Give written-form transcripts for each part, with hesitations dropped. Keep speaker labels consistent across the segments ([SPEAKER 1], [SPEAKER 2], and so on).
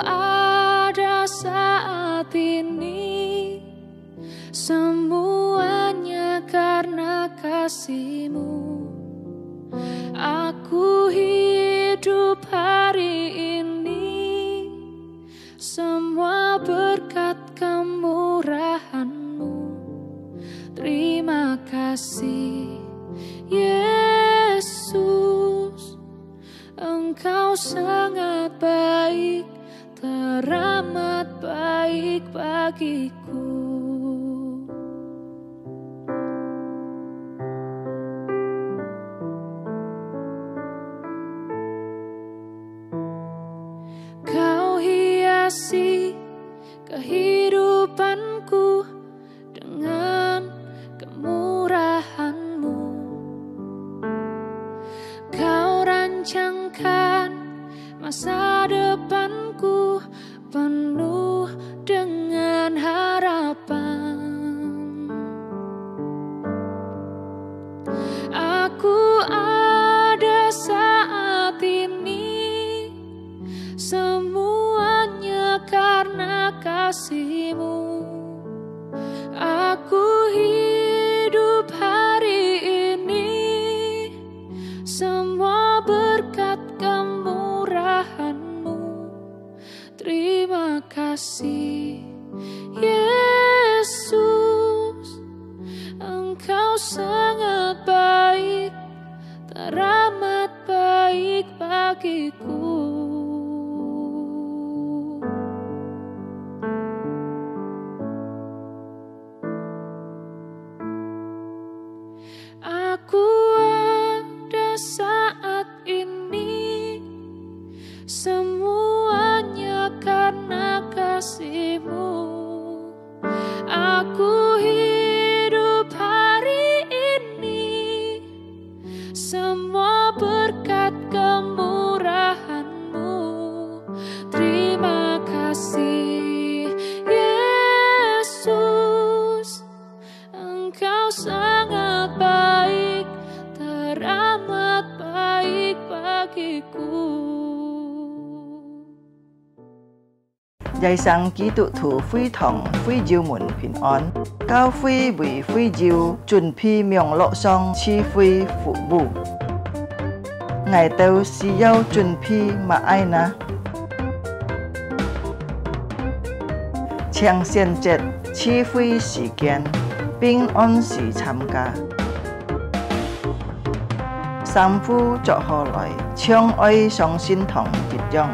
[SPEAKER 1] ada saat ini, semuanya karena kasih-Mu. Aku hidup hari ini, semua berkat kemurahan-Mu. Terima kasih Yesus, Engkau sangat baik, teramat baik bagiku. Kau hiasi kehidupanku dengan kemurahan-Mu. Kau rancangkan masa depanku penuh dengan harapan. Aku ada saat ini, semuanya karena kasih-Mu. Aku hidup hari ini, semua berkat kemurahan-Mu. Terima kasih Yesus, Engkau sangat baik, teramat baik bagiku. Aku ada saat ini, semuanya karena kasih-Mu. Aku hidup hari ini, semua berkat kemurahan-Mu. Terima kasih Yesus, Engkau sangat baik, teramat baik bagiku.
[SPEAKER 2] Giai sang ký tụ thủ phi thòng phi diêu muộn bình an, cao phi vì phi diêu chuẩn phi miệng lộ song chi phi phụ bù. Ngài tâu xì yêu chuẩn phi mà ai na. Chàng xiên chết chi phi時間，平安時參加。三夫作何來，相愛上心同結將。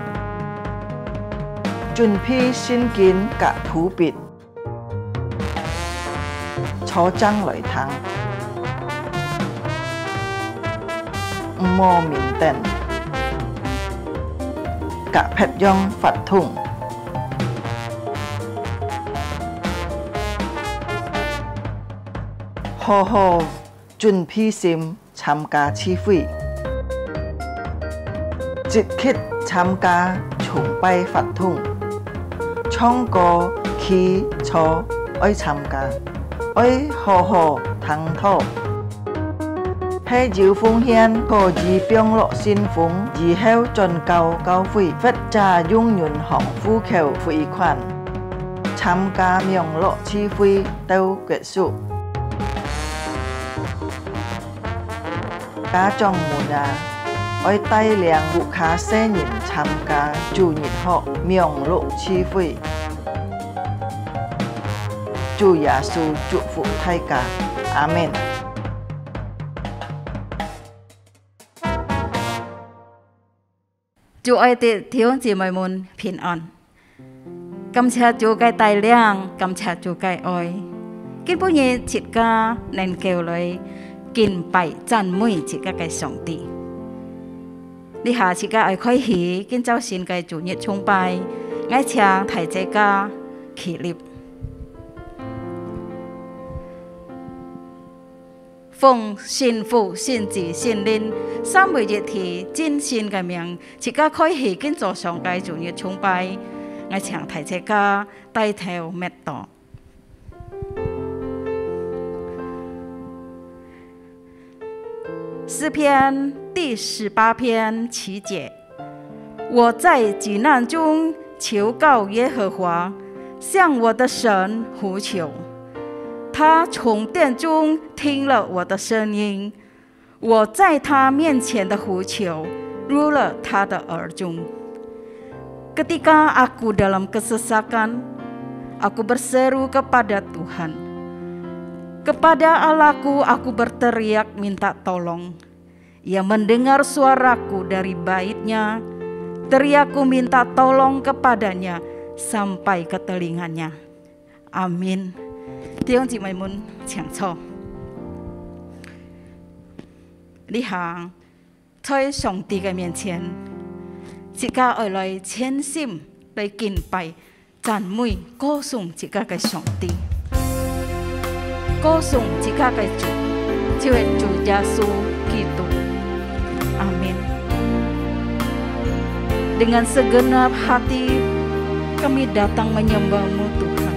[SPEAKER 2] 準備先見隔普別，初爭來談，唔莫面定，隔撇央發通。好好準備先參加聚會，即刻參加崇拜發通。唱歌、起坐，愛參加，愛好好談討。喺要奉獻，可以幫落先鋒，以後進教會，佛家永遠行呼求匯款，參加名落聚會到結束。家長們啊，愛帶領顧客新人參加主日學名錄聚會。主耶穌祝福大家，阿們。
[SPEAKER 3] 主愛的弟兄姊妹們平安，感謝主嘅帶領，感謝主嘅愛。今半夜自家能叫你敬拜讚美自家嘅上帝。你下自家愛開始，今朝先嘅主日崇拜，愛請大家起立。奉聖父、聖子、聖靈三位一體真神嘅名，自家開始今早上嘅主日崇拜，愛請大家帶頭默禱。詩篇第18篇7節：我在急難中求告耶和华，向我的神呼求。他从殿中听了我的声音，我在他面前的呼求入了他的耳中。Ketika aku dalam kesesakan, aku berseru kepada Tuhan. Kepada Allahku aku berteriak minta tolong. Ia mendengar suaraku dari bait-Nya. Teriakku minta tolong kepadanya sampai ke telinganya. Amin. 弟兄姊妹們，請坐。你行在上帝嘅面前，自家愛來虔心來敬拜、讚美、歌頌自家嘅上帝，歌頌自家嘅主，就係主耶穌基督。Amin. Dengan segenap hati kami datang menyembah-Mu Tuhan.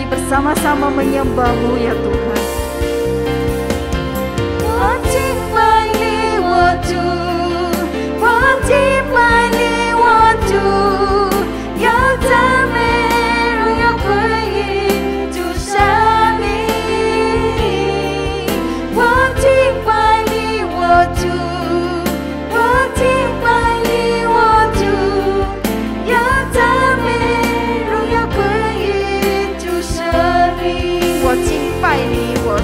[SPEAKER 3] Bersama-sama menyembah-Mu ya Tuhan. 我敬拜你，我主，我敬拜你，我主，要赞美荣耀归于主生命。我敬拜你，我主，我敬拜你，我主，要赞美荣耀归于主生命。我敬拜你，我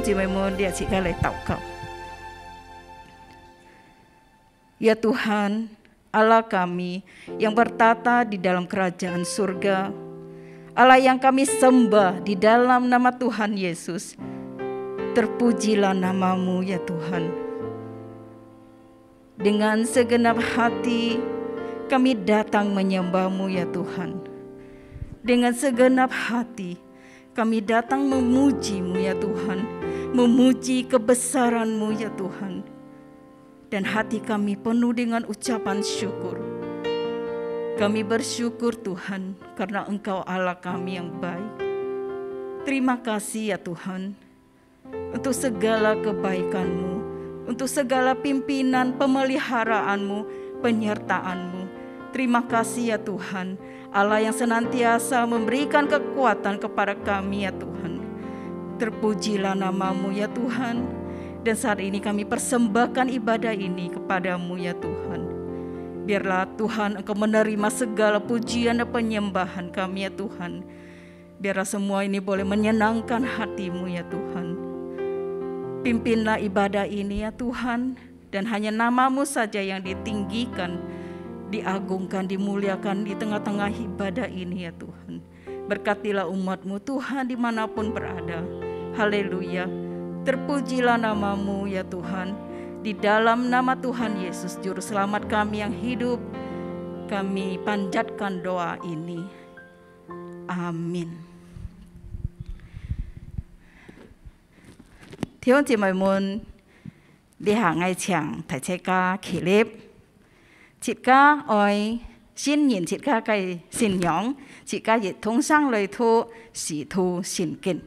[SPEAKER 3] 姐妹们，dia kita来祷告。Ya Tuhan, Allah kami yang bertata di dalam kerajaan surga, Allah yang kami sembah di dalam nama Tuhan Yesus, terpujilah namamu ya Tuhan. Dengan segenap hati kami datang menyembahmu ya Tuhan. Dengan segenap hati kami datang memujimu ya Tuhan, memuji kebesaranmu ya Tuhan. Dan hati kami penuh dengan ucapan syukur. Kami bersyukur Tuhan karena Engkau Allah kami yang baik. Terima kasih ya Tuhan untuk segala kebaikan-Mu, untuk segala pimpinan pemeliharaanmu, penyertaan-Mu. Terima kasih ya Tuhan, Allah yang senantiasa memberikan kekuatan kepada kami ya Tuhan. Terpujilah namamu ya Tuhan. Dan saat ini kami persembahkan ibadah ini kepadamu ya Tuhan. Biarlah Tuhan Engkau menerima segala pujian dan penyembahan kami ya Tuhan. Biarlah semua ini boleh menyenangkan hatimu ya Tuhan. Pimpinlah ibadah ini ya Tuhan. Dan hanya namamu saja yang ditinggikan, diagungkan, dimuliakan di tengah-tengah ibadah ini ya Tuhan. Berkatilah umatmu Tuhan dimanapun berada. Haleluya. Terpujilah namamu ya Tuhan. Di dalam nama Tuhan Yesus Juru Selamat kami yang hidup, kami panjatkan doa ini. Amin. 弟兄姊妹們，你下愛唱提車家企立，切家愛先言切家嘅信仰，切家亦同生類土使徒信經。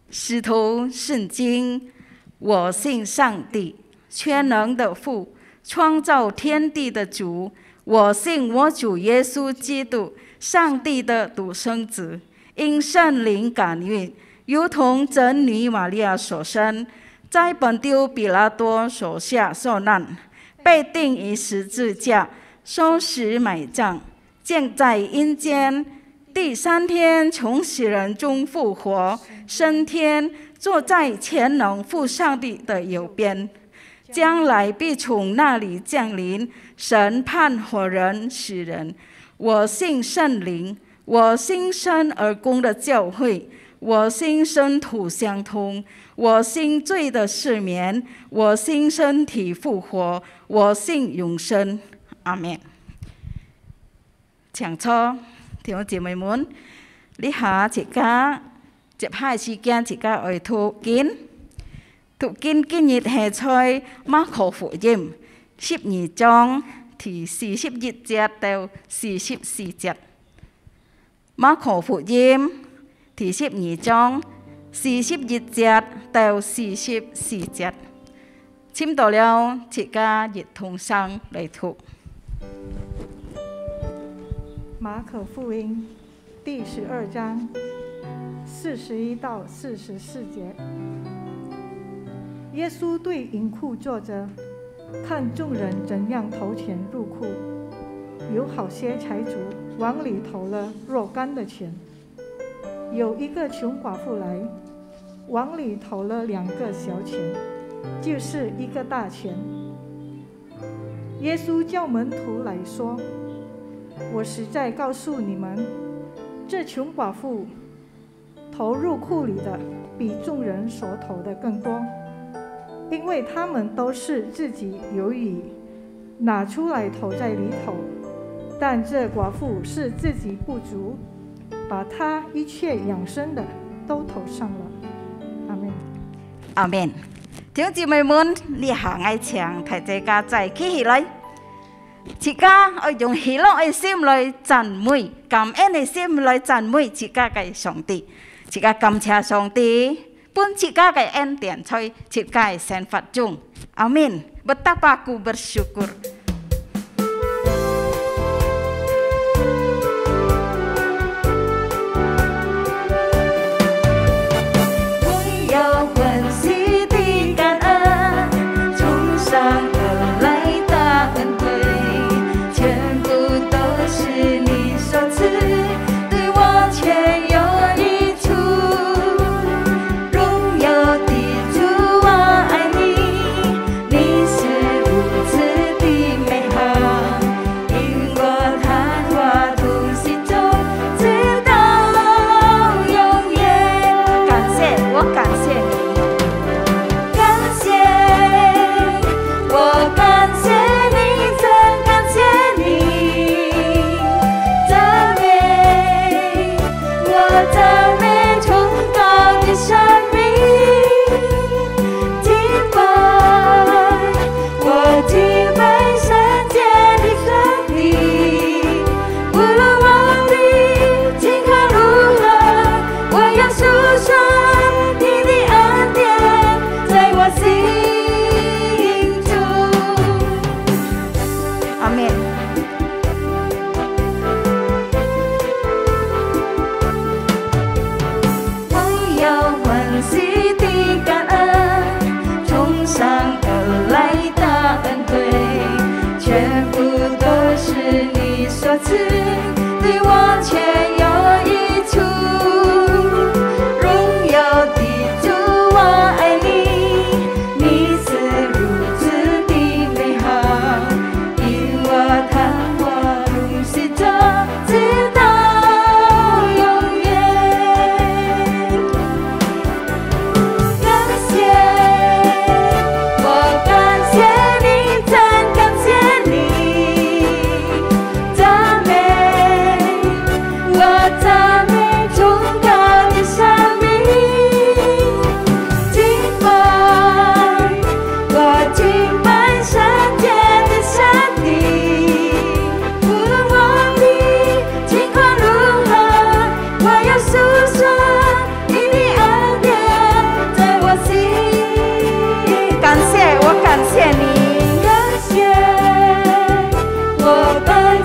[SPEAKER 3] 使徒圣经，我信上帝，全能的父，创造天地的主。我信我主耶稣基督，上帝的独生子，因圣灵感孕，如同真女玛利亚所生，在本丢比拉多手下受难，被钉于十字架，受死埋葬，降在阴间。第三天从死人中复活，升天，坐在全能父上帝的右边，将来必从那里降临，审判活人死人。我信圣灵，我信生而公的教会，我信生土相通，我信罪的赦免，我信身体复活，我信永生。阿們。請坐。弟兄姊妹們，你下自家接下時間自家愛讀經今日係在馬可福音12章第41節到44節。馬可福音第12章41節到44節。簽到了，自家亦同聲嚟讀。
[SPEAKER 4] 马可福音第12章41到44节。耶稣对银库坐着，看众人怎样投钱入库。有好些财主往里投了若干的钱。有一个穷寡妇来，往里投了2个小钱，就是1个大钱。耶稣叫门徒来说，我实在告诉你们，这穷寡妇投入库里的比众人所投的更多，因为他们都是自己有余拿出来投在里头，但这寡妇是自己不足，把她一切养生的都投上了。阿們。
[SPEAKER 3] 阿們。弟兄姊妹們，你行愛唱提這家在企起來。自家愛用喜樂嘅心來讚美，感恩嘅心來讚美自家嘅上帝，自家感謝上帝，pun自家嘅恩典在自家嘅生活中。Amin. Betapa aku bersyukur.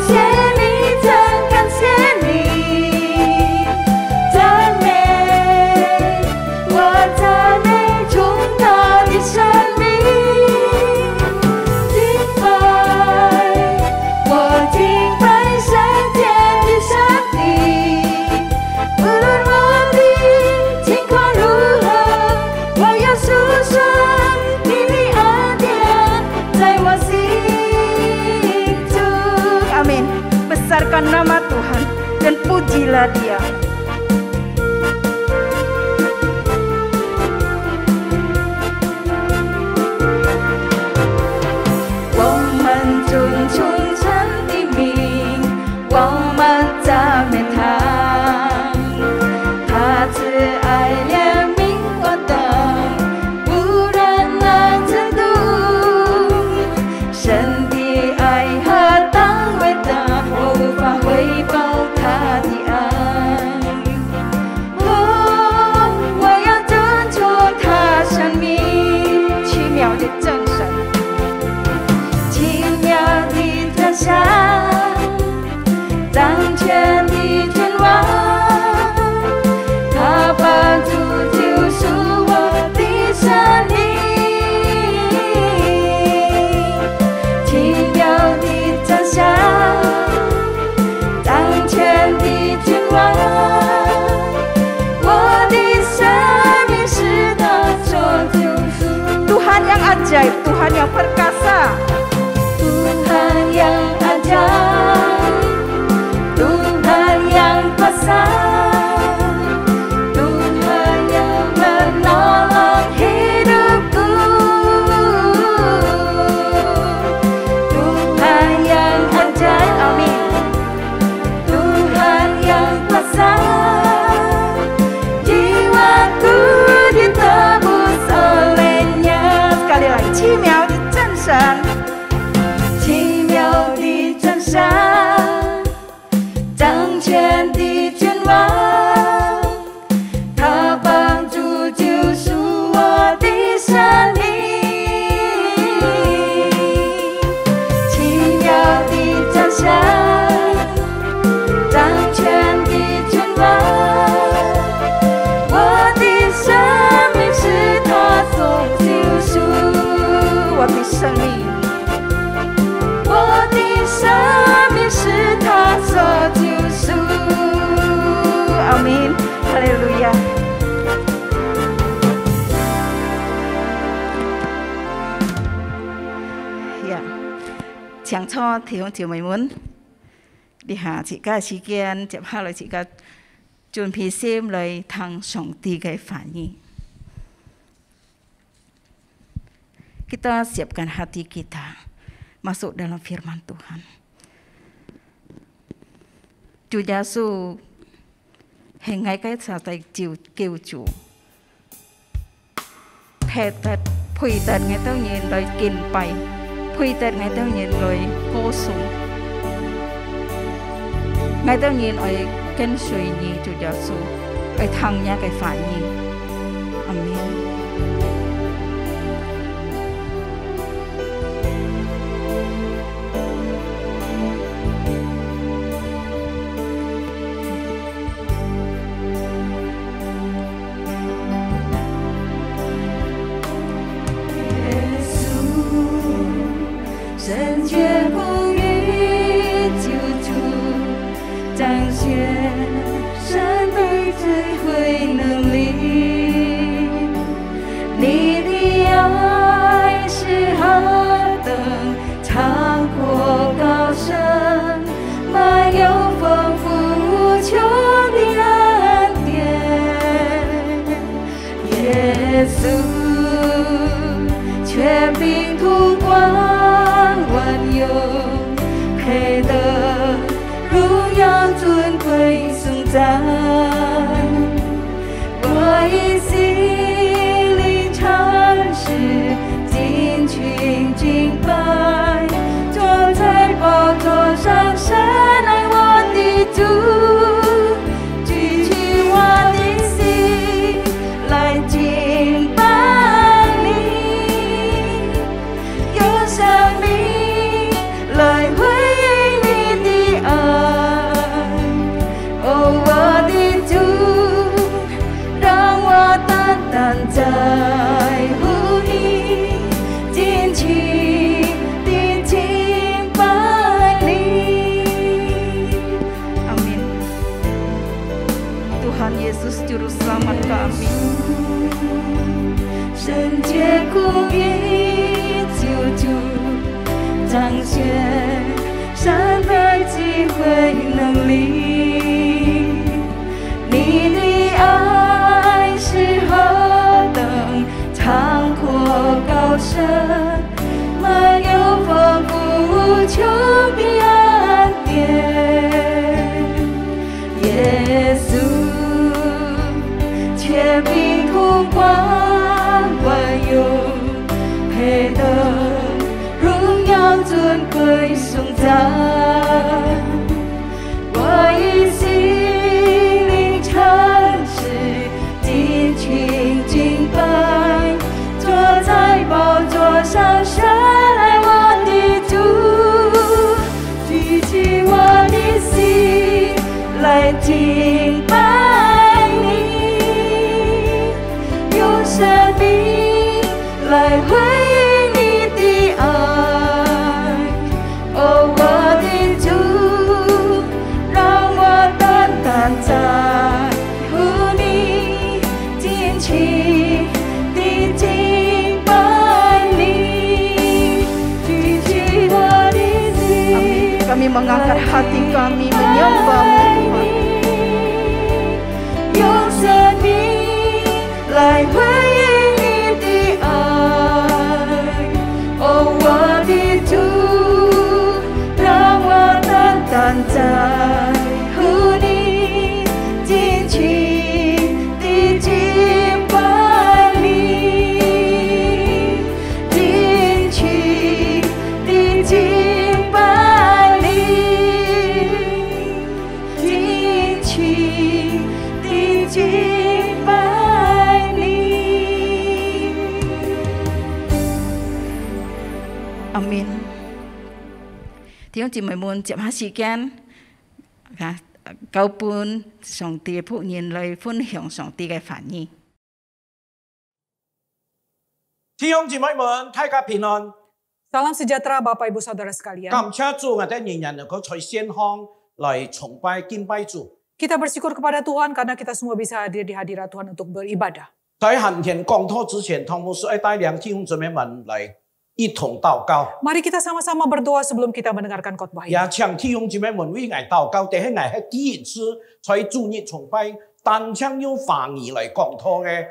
[SPEAKER 3] 谢你，真感谢你，赞美，我赞美崇高的生命，敬拜，我敬拜圣洁的上帝，无论我的情况如何，我要诉说你的恩典在我心中。Amin. Besarkan nama Tuhan dan pujilah Dia. 我们尊崇神的名，我们赞美他，他慈爱怜悯我等，无人能称度。神的爱何等伟大，我无法回报他的爱。哦，我要尊崇他生命，奇妙的真神，奇妙的真相，掌权的君王，他帮助救赎我的生命，奇妙的真相，掌权的君王，我的生命是他所救赎。Tuhan yang ajaib, Tuhan yang perkasa, Tuhan yang ajaib, Tuhan yang kuasa, Tuhan yang menolong hidupku, Tuhan yang ajaib, amin, Tuhan yang kuasa, jiwaku ditebus olehnya. Sekali lagi, 奇妙的真神，奇妙的真相，掌权的君王，他帮助救赎我的生命，奇妙的真相，掌权的君王，我的生命是他所救赎，我的生命，我的生命是他所救赎。Amin. Haleluya. 請初弟兄姊妹們，你下自家時間接下來自家準備心嚟聽上帝嘅話語。Kita siapkan hati kita masuk dalam firman Tuhan. 主耶穌係愛嘅上帝救主，配得我當然來敬拜，配得我當然來歌頌，我當然來跟隨你主耶穌，來聽你嘅話語。阿們。圣洁公义救主，彰显神的智慧能力。你的爱是何等长阔高深，满有丰富无穷的恩典。耶稣，权柄图光。万有配得荣耀尊贵颂赞，我以心灵诚实尽群敬拜，坐在宝座上神爱我的主，举起我的心来敬拜你，用生命来回应你的 Yesus Juru Selamat kami.
[SPEAKER 1] 圣洁公义救主，彰显神的机会能力。你的爱是何等长阔高深，满有丰富无穷的恩典。耶稣，全凭空光万有，配得荣耀尊贵颂赞。我以心灵诚实尽情敬拜，坐在宝座上神爱我的主，举起我的心来敬拜你，用生命来回应你的爱。哦，我的主，让我单单在乎你，尽情地敬拜你，举起我的心。
[SPEAKER 3] Kami mengangkat hati kami menyembah-Mu Tuhan.
[SPEAKER 1] 用生命来回应你的爱。哦，我的主，让我单单在乎你，尽情地敬拜你，尽情地敬拜你，尽情地敬拜你。
[SPEAKER 3] Amin. Tiếng chị mời muốn chậm hát sĩ kén. Câu bún sòng tì phụ nhìn lời phân hưởng sòng tì cái phản nhi.
[SPEAKER 5] 弟兄姊妹們，大家平安。
[SPEAKER 6] Salam sejahtera Bapak Ibu Saudara sekalian.
[SPEAKER 5] 感謝主，我哋仍然能夠在線上來崇拜敬拜主。
[SPEAKER 6] Kita bersyukur kepada Tuhan karena kita semua bisa hadir di hadirat Tuhan untuk beribadah.
[SPEAKER 5] 在行前講道之前，湯牧師要帶領弟兄姊妹們來一同禱告，
[SPEAKER 6] Mari kita sama-sama berdoa sebelum kita mendengarkan khotbah
[SPEAKER 5] 也
[SPEAKER 6] ini.
[SPEAKER 5] 請弟兄姊妹們為愛禱告。但係我係第一次在主日崇拜，單槍用法語來講道嘅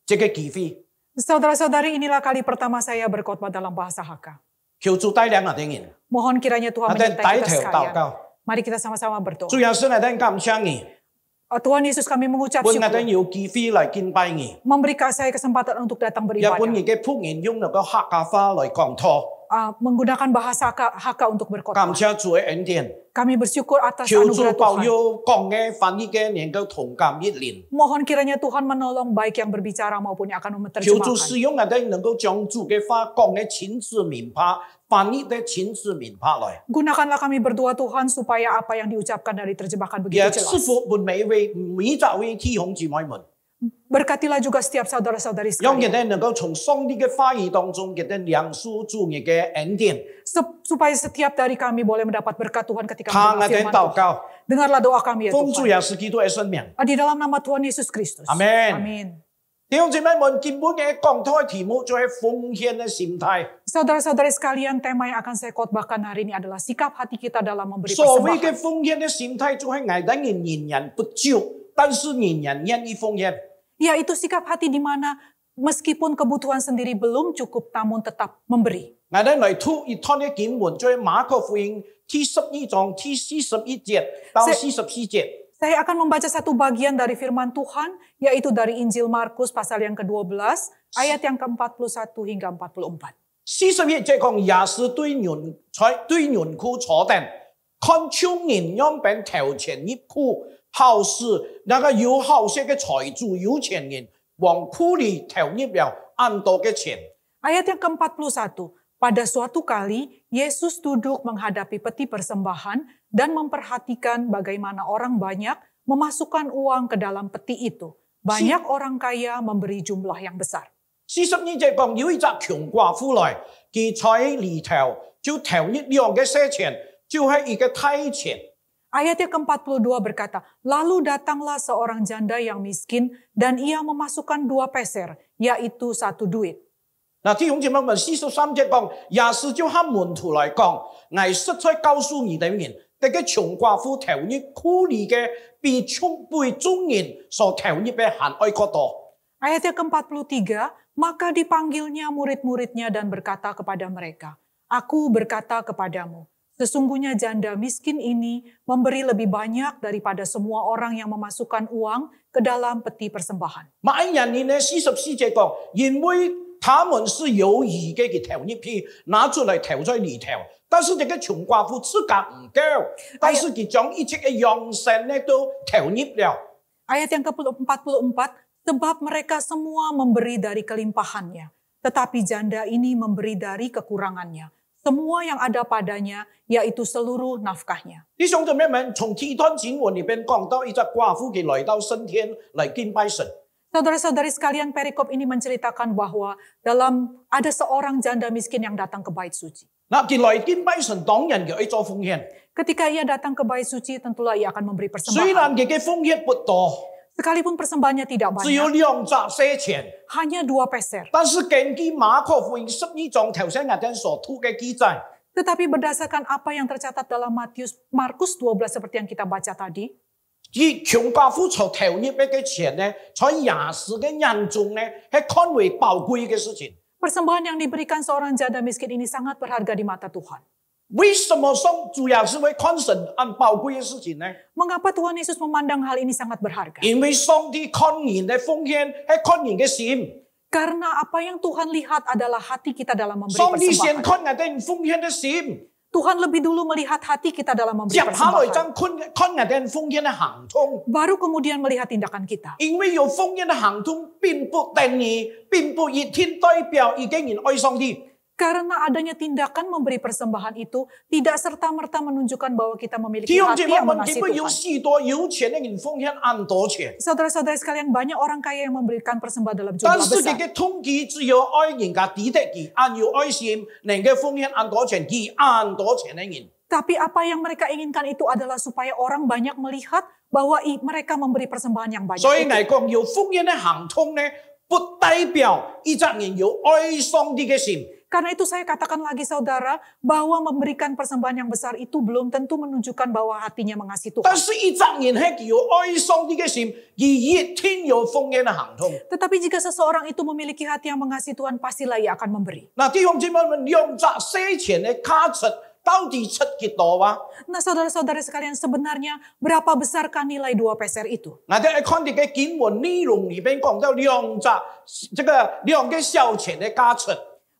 [SPEAKER 5] 這個機會。
[SPEAKER 6] Saudara-saudari, inilah kali pertama saya berkhotbah dalam bahasa Hakka.
[SPEAKER 5] 求主帶領我哋人，
[SPEAKER 6] Mohon kiranya Tuhan
[SPEAKER 5] 我哋
[SPEAKER 6] menyertai
[SPEAKER 5] 帶
[SPEAKER 6] kita
[SPEAKER 5] 頭禱
[SPEAKER 6] sekalian.
[SPEAKER 5] 告。
[SPEAKER 6] Mari kita sama-sama berdoa.
[SPEAKER 5] 主耶穌，我哋感謝你，
[SPEAKER 6] Tuhan Yesus, kami mengucap
[SPEAKER 5] 本我哋
[SPEAKER 6] syukur,
[SPEAKER 5] 有機會來敬拜你，
[SPEAKER 6] memberi saya kesempatan untuk datang
[SPEAKER 5] 也本
[SPEAKER 6] beribadah.
[SPEAKER 5] 你嘅僕人用那個客家話來講道。
[SPEAKER 6] Menggunakan bahasa Hakka untuk
[SPEAKER 5] 感
[SPEAKER 6] berkhotbah.
[SPEAKER 5] 謝主嘅恩典。
[SPEAKER 6] Kami bersyukur atas
[SPEAKER 5] 求
[SPEAKER 6] anugerah
[SPEAKER 5] 主保
[SPEAKER 6] Tuhan.
[SPEAKER 5] 佑講嘅翻譯嘅能夠同感一連。
[SPEAKER 6] Mohon kiranya Tuhan menolong baik yang berbicara maupun yang akan
[SPEAKER 5] 求主
[SPEAKER 6] menerjemahkan.
[SPEAKER 5] 使用我哋能夠將主嘅話講嘅親自明白，翻譯嘅親自明白來。
[SPEAKER 6] Gunakanlah kami berdoa Tuhan supaya apa yang diucapkan dan diterjemahkan
[SPEAKER 5] 也
[SPEAKER 6] begitu
[SPEAKER 5] 賜
[SPEAKER 6] jelas.
[SPEAKER 5] 福每一位弟兄姊妹們，
[SPEAKER 6] Berkatilah juga setiap saudara-saudari
[SPEAKER 5] 讓我
[SPEAKER 6] sekalian.
[SPEAKER 5] 哋能夠從上帝嘅話語當中，我哋領受主嘅恩典。
[SPEAKER 6] Supaya setiap dari kami boleh mendapat berkat Tuhan ketika
[SPEAKER 5] 聽我
[SPEAKER 6] mendengar
[SPEAKER 5] 哋
[SPEAKER 6] firman
[SPEAKER 5] 禱
[SPEAKER 6] Tuhan.
[SPEAKER 5] 告，
[SPEAKER 6] Dengarlah doa kami ya
[SPEAKER 5] 奉主
[SPEAKER 6] Tuhan.
[SPEAKER 5] 耶穌基督嘅聖名。
[SPEAKER 6] Di dalam nama Tuhan Yesus Kristus.
[SPEAKER 5] Amin.
[SPEAKER 6] Amin.
[SPEAKER 5] 弟兄姊妹們，根本嘅講道嘅題目就係奉獻嘅心態。
[SPEAKER 6] Saudara-saudari sekalian, tema yang akan saya khotbahkan hari ini adalah sikap hati kita dalam memberi
[SPEAKER 5] 所謂嘅
[SPEAKER 6] persembahan.
[SPEAKER 5] 奉獻嘅心態就係我哋人人不足，但是人人願意奉獻。
[SPEAKER 6] Yaitu sikap hati di mana meskipun kebutuhan sendiri belum cukup namun tetap memberi.
[SPEAKER 5] 我哋嚟讀一段嘅經文，在馬可福音第12章第41節到44節。
[SPEAKER 6] Saya akan membaca satu bagian dari firman Tuhan, yaitu dari Injil Markus pasal yang ke-12, ayat yang ke-41 hingga 44.
[SPEAKER 5] 41節講耶穌對人庫坐定，看窮人樣並投錢入庫，好使那個有好些嘅財主有錢人往庫裏投入了很多嘅錢。
[SPEAKER 6] Ayat yang ke-41, pada suatu kali Yesus duduk menghadapi peti persembahan dan memperhatikan bagaimana orang banyak memasukkan uang ke dalam peti itu. Banyak orang kaya memberi jumlah yang besar.
[SPEAKER 5] 42節講有一隻窮寡婦來，佢在裏頭就投入兩個些錢，就係一個大錢。
[SPEAKER 6] Ayat yang ke-42 berkata, lalu datanglah seorang janda yang miskin dan ia memasukkan 2 peser, yaitu 1 duit.
[SPEAKER 5] 嗱，弟兄姊妹們，43節講，耶穌就向門徒來講，我實在告訴你哋，這個窮寡婦投入庫裏嘅，比眾人所投入嘅還愛更多。
[SPEAKER 6] Ayat yang ke-43, maka dipanggilnya murid-muridnya dan berkata kepada mereka, Aku berkata kepadamu, sesungguhnya janda miskin ini memberi lebih banyak daripada semua orang yang memasukkan uang ke dalam peti persembahan.
[SPEAKER 5] 馬人呢44節講，因為他們是有意嘅去投入去，拿出來投在裏頭。但是這個窮寡婦資格唔夠，但是佢將一切嘅羊牲呢都投入了。
[SPEAKER 6] Ayat yang ke-44, sebab mereka semua memberi dari kelimpahannya, tetapi janda ini memberi dari kekurangannya. Semua yang ada padanya, yaitu seluruh nafkahnya.
[SPEAKER 5] 弟兄姊妹們，從提多經文裏邊講到一隻寡婦佢來到聖殿來敬拜神。
[SPEAKER 6] Saudara-saudari sekalian, perikop ini menceritakan bahwa ada seorang janda miskin yang datang ke bait suci.
[SPEAKER 5] 嗱，佢來敬拜神，當然佢要做奉獻。
[SPEAKER 6] Ketika ia datang ke bait suci, tentulah ia akan memberi
[SPEAKER 5] 雖
[SPEAKER 6] persembahan.
[SPEAKER 5] 然佢嘅奉獻不多，
[SPEAKER 6] Sekalipun persembahannya tidak
[SPEAKER 5] 只有
[SPEAKER 6] banyak,
[SPEAKER 5] 2隻錢，
[SPEAKER 6] hanya 2 peser.
[SPEAKER 5] 但是根據馬可福音12章頭先我哋所讀嘅記載，
[SPEAKER 6] Tetapi berdasarkan apa yang tercatat dalam Markus 12 seperti yang kita baca tadi,
[SPEAKER 5] 而窮寡婦所投入嘅錢呢，在耶穌嘅眼中呢，係看為寶貴嘅事情。
[SPEAKER 6] persembahan yang diberikan seorang janda miskin ini sangat berharga di mata Tuhan.
[SPEAKER 5] 為什麼主耶穌會看神按寶貴嘅事情呢？
[SPEAKER 6] Mengapa Tuhan Yesus memandang hal ini sangat berharga?
[SPEAKER 5] 因為上帝看人嘅奉獻係看人嘅心，
[SPEAKER 6] Karena apa yang Tuhan lihat adalah hati kita dalam memberi
[SPEAKER 5] 上帝先
[SPEAKER 6] persembahan.
[SPEAKER 5] 看我哋奉獻嘅心，
[SPEAKER 6] Tuhan lebih dulu melihat hati kita dalam memberi
[SPEAKER 5] 接下來
[SPEAKER 6] persembahan.
[SPEAKER 5] 將看我哋奉獻嘅行動。
[SPEAKER 6] Baru kemudian melihat tindakan kita.
[SPEAKER 5] 因為有奉獻嘅行動並不等於，並不一定代表一個人愛上帝。
[SPEAKER 6] Karena adanya tindakan memberi persembahan itu tidak serta-merta menunjukkan bahwa kita memiliki
[SPEAKER 5] 弟兄
[SPEAKER 6] hati
[SPEAKER 5] 姊妹
[SPEAKER 6] yang
[SPEAKER 5] 們，
[SPEAKER 6] mengasihi
[SPEAKER 5] 點會有
[SPEAKER 6] Tuhan.
[SPEAKER 5] 許多有錢嘅人奉獻很多錢？
[SPEAKER 6] Saudara-saudara sekalian, banyak orang kaya yang memberikan persembahan dalam
[SPEAKER 5] 但
[SPEAKER 6] jumlah
[SPEAKER 5] 是佢
[SPEAKER 6] besar.
[SPEAKER 5] 嘅統計只有愛人家抵得佢，按有愛心，能夠奉獻很多錢，佢很多錢嘅人。
[SPEAKER 6] Tapi apa yang mereka inginkan itu adalah supaya orang banyak melihat bahwa mereka memberi persembahan yang banyak.
[SPEAKER 5] 所以
[SPEAKER 6] itu.
[SPEAKER 5] 嚟講，有奉獻嘅行動呢，不代表一隻人有愛上帝嘅心。
[SPEAKER 6] Karena itu saya katakan lagi saudara, bahwa memberikan persembahan yang besar itu belum tentu menunjukkan bahwa hatinya mengasihi Tuhan.
[SPEAKER 5] 但是一隻人係有愛上帝嘅心，而一定有奉獻嘅行動。
[SPEAKER 6] Tetapi jika seseorang itu memiliki hati yang mengasihi Tuhan, pastilah ia akan memberi.
[SPEAKER 5] 嗱，弟兄姊妹們，兩隻四錢嘅卡出到底出幾多啊？
[SPEAKER 6] Nah saudara-saudara sekalian, sebenarnya berapa besarkah nilai 2 peser itu?
[SPEAKER 5] 我哋看啲嘅經文內容裏邊講到兩個小錢嘅加出。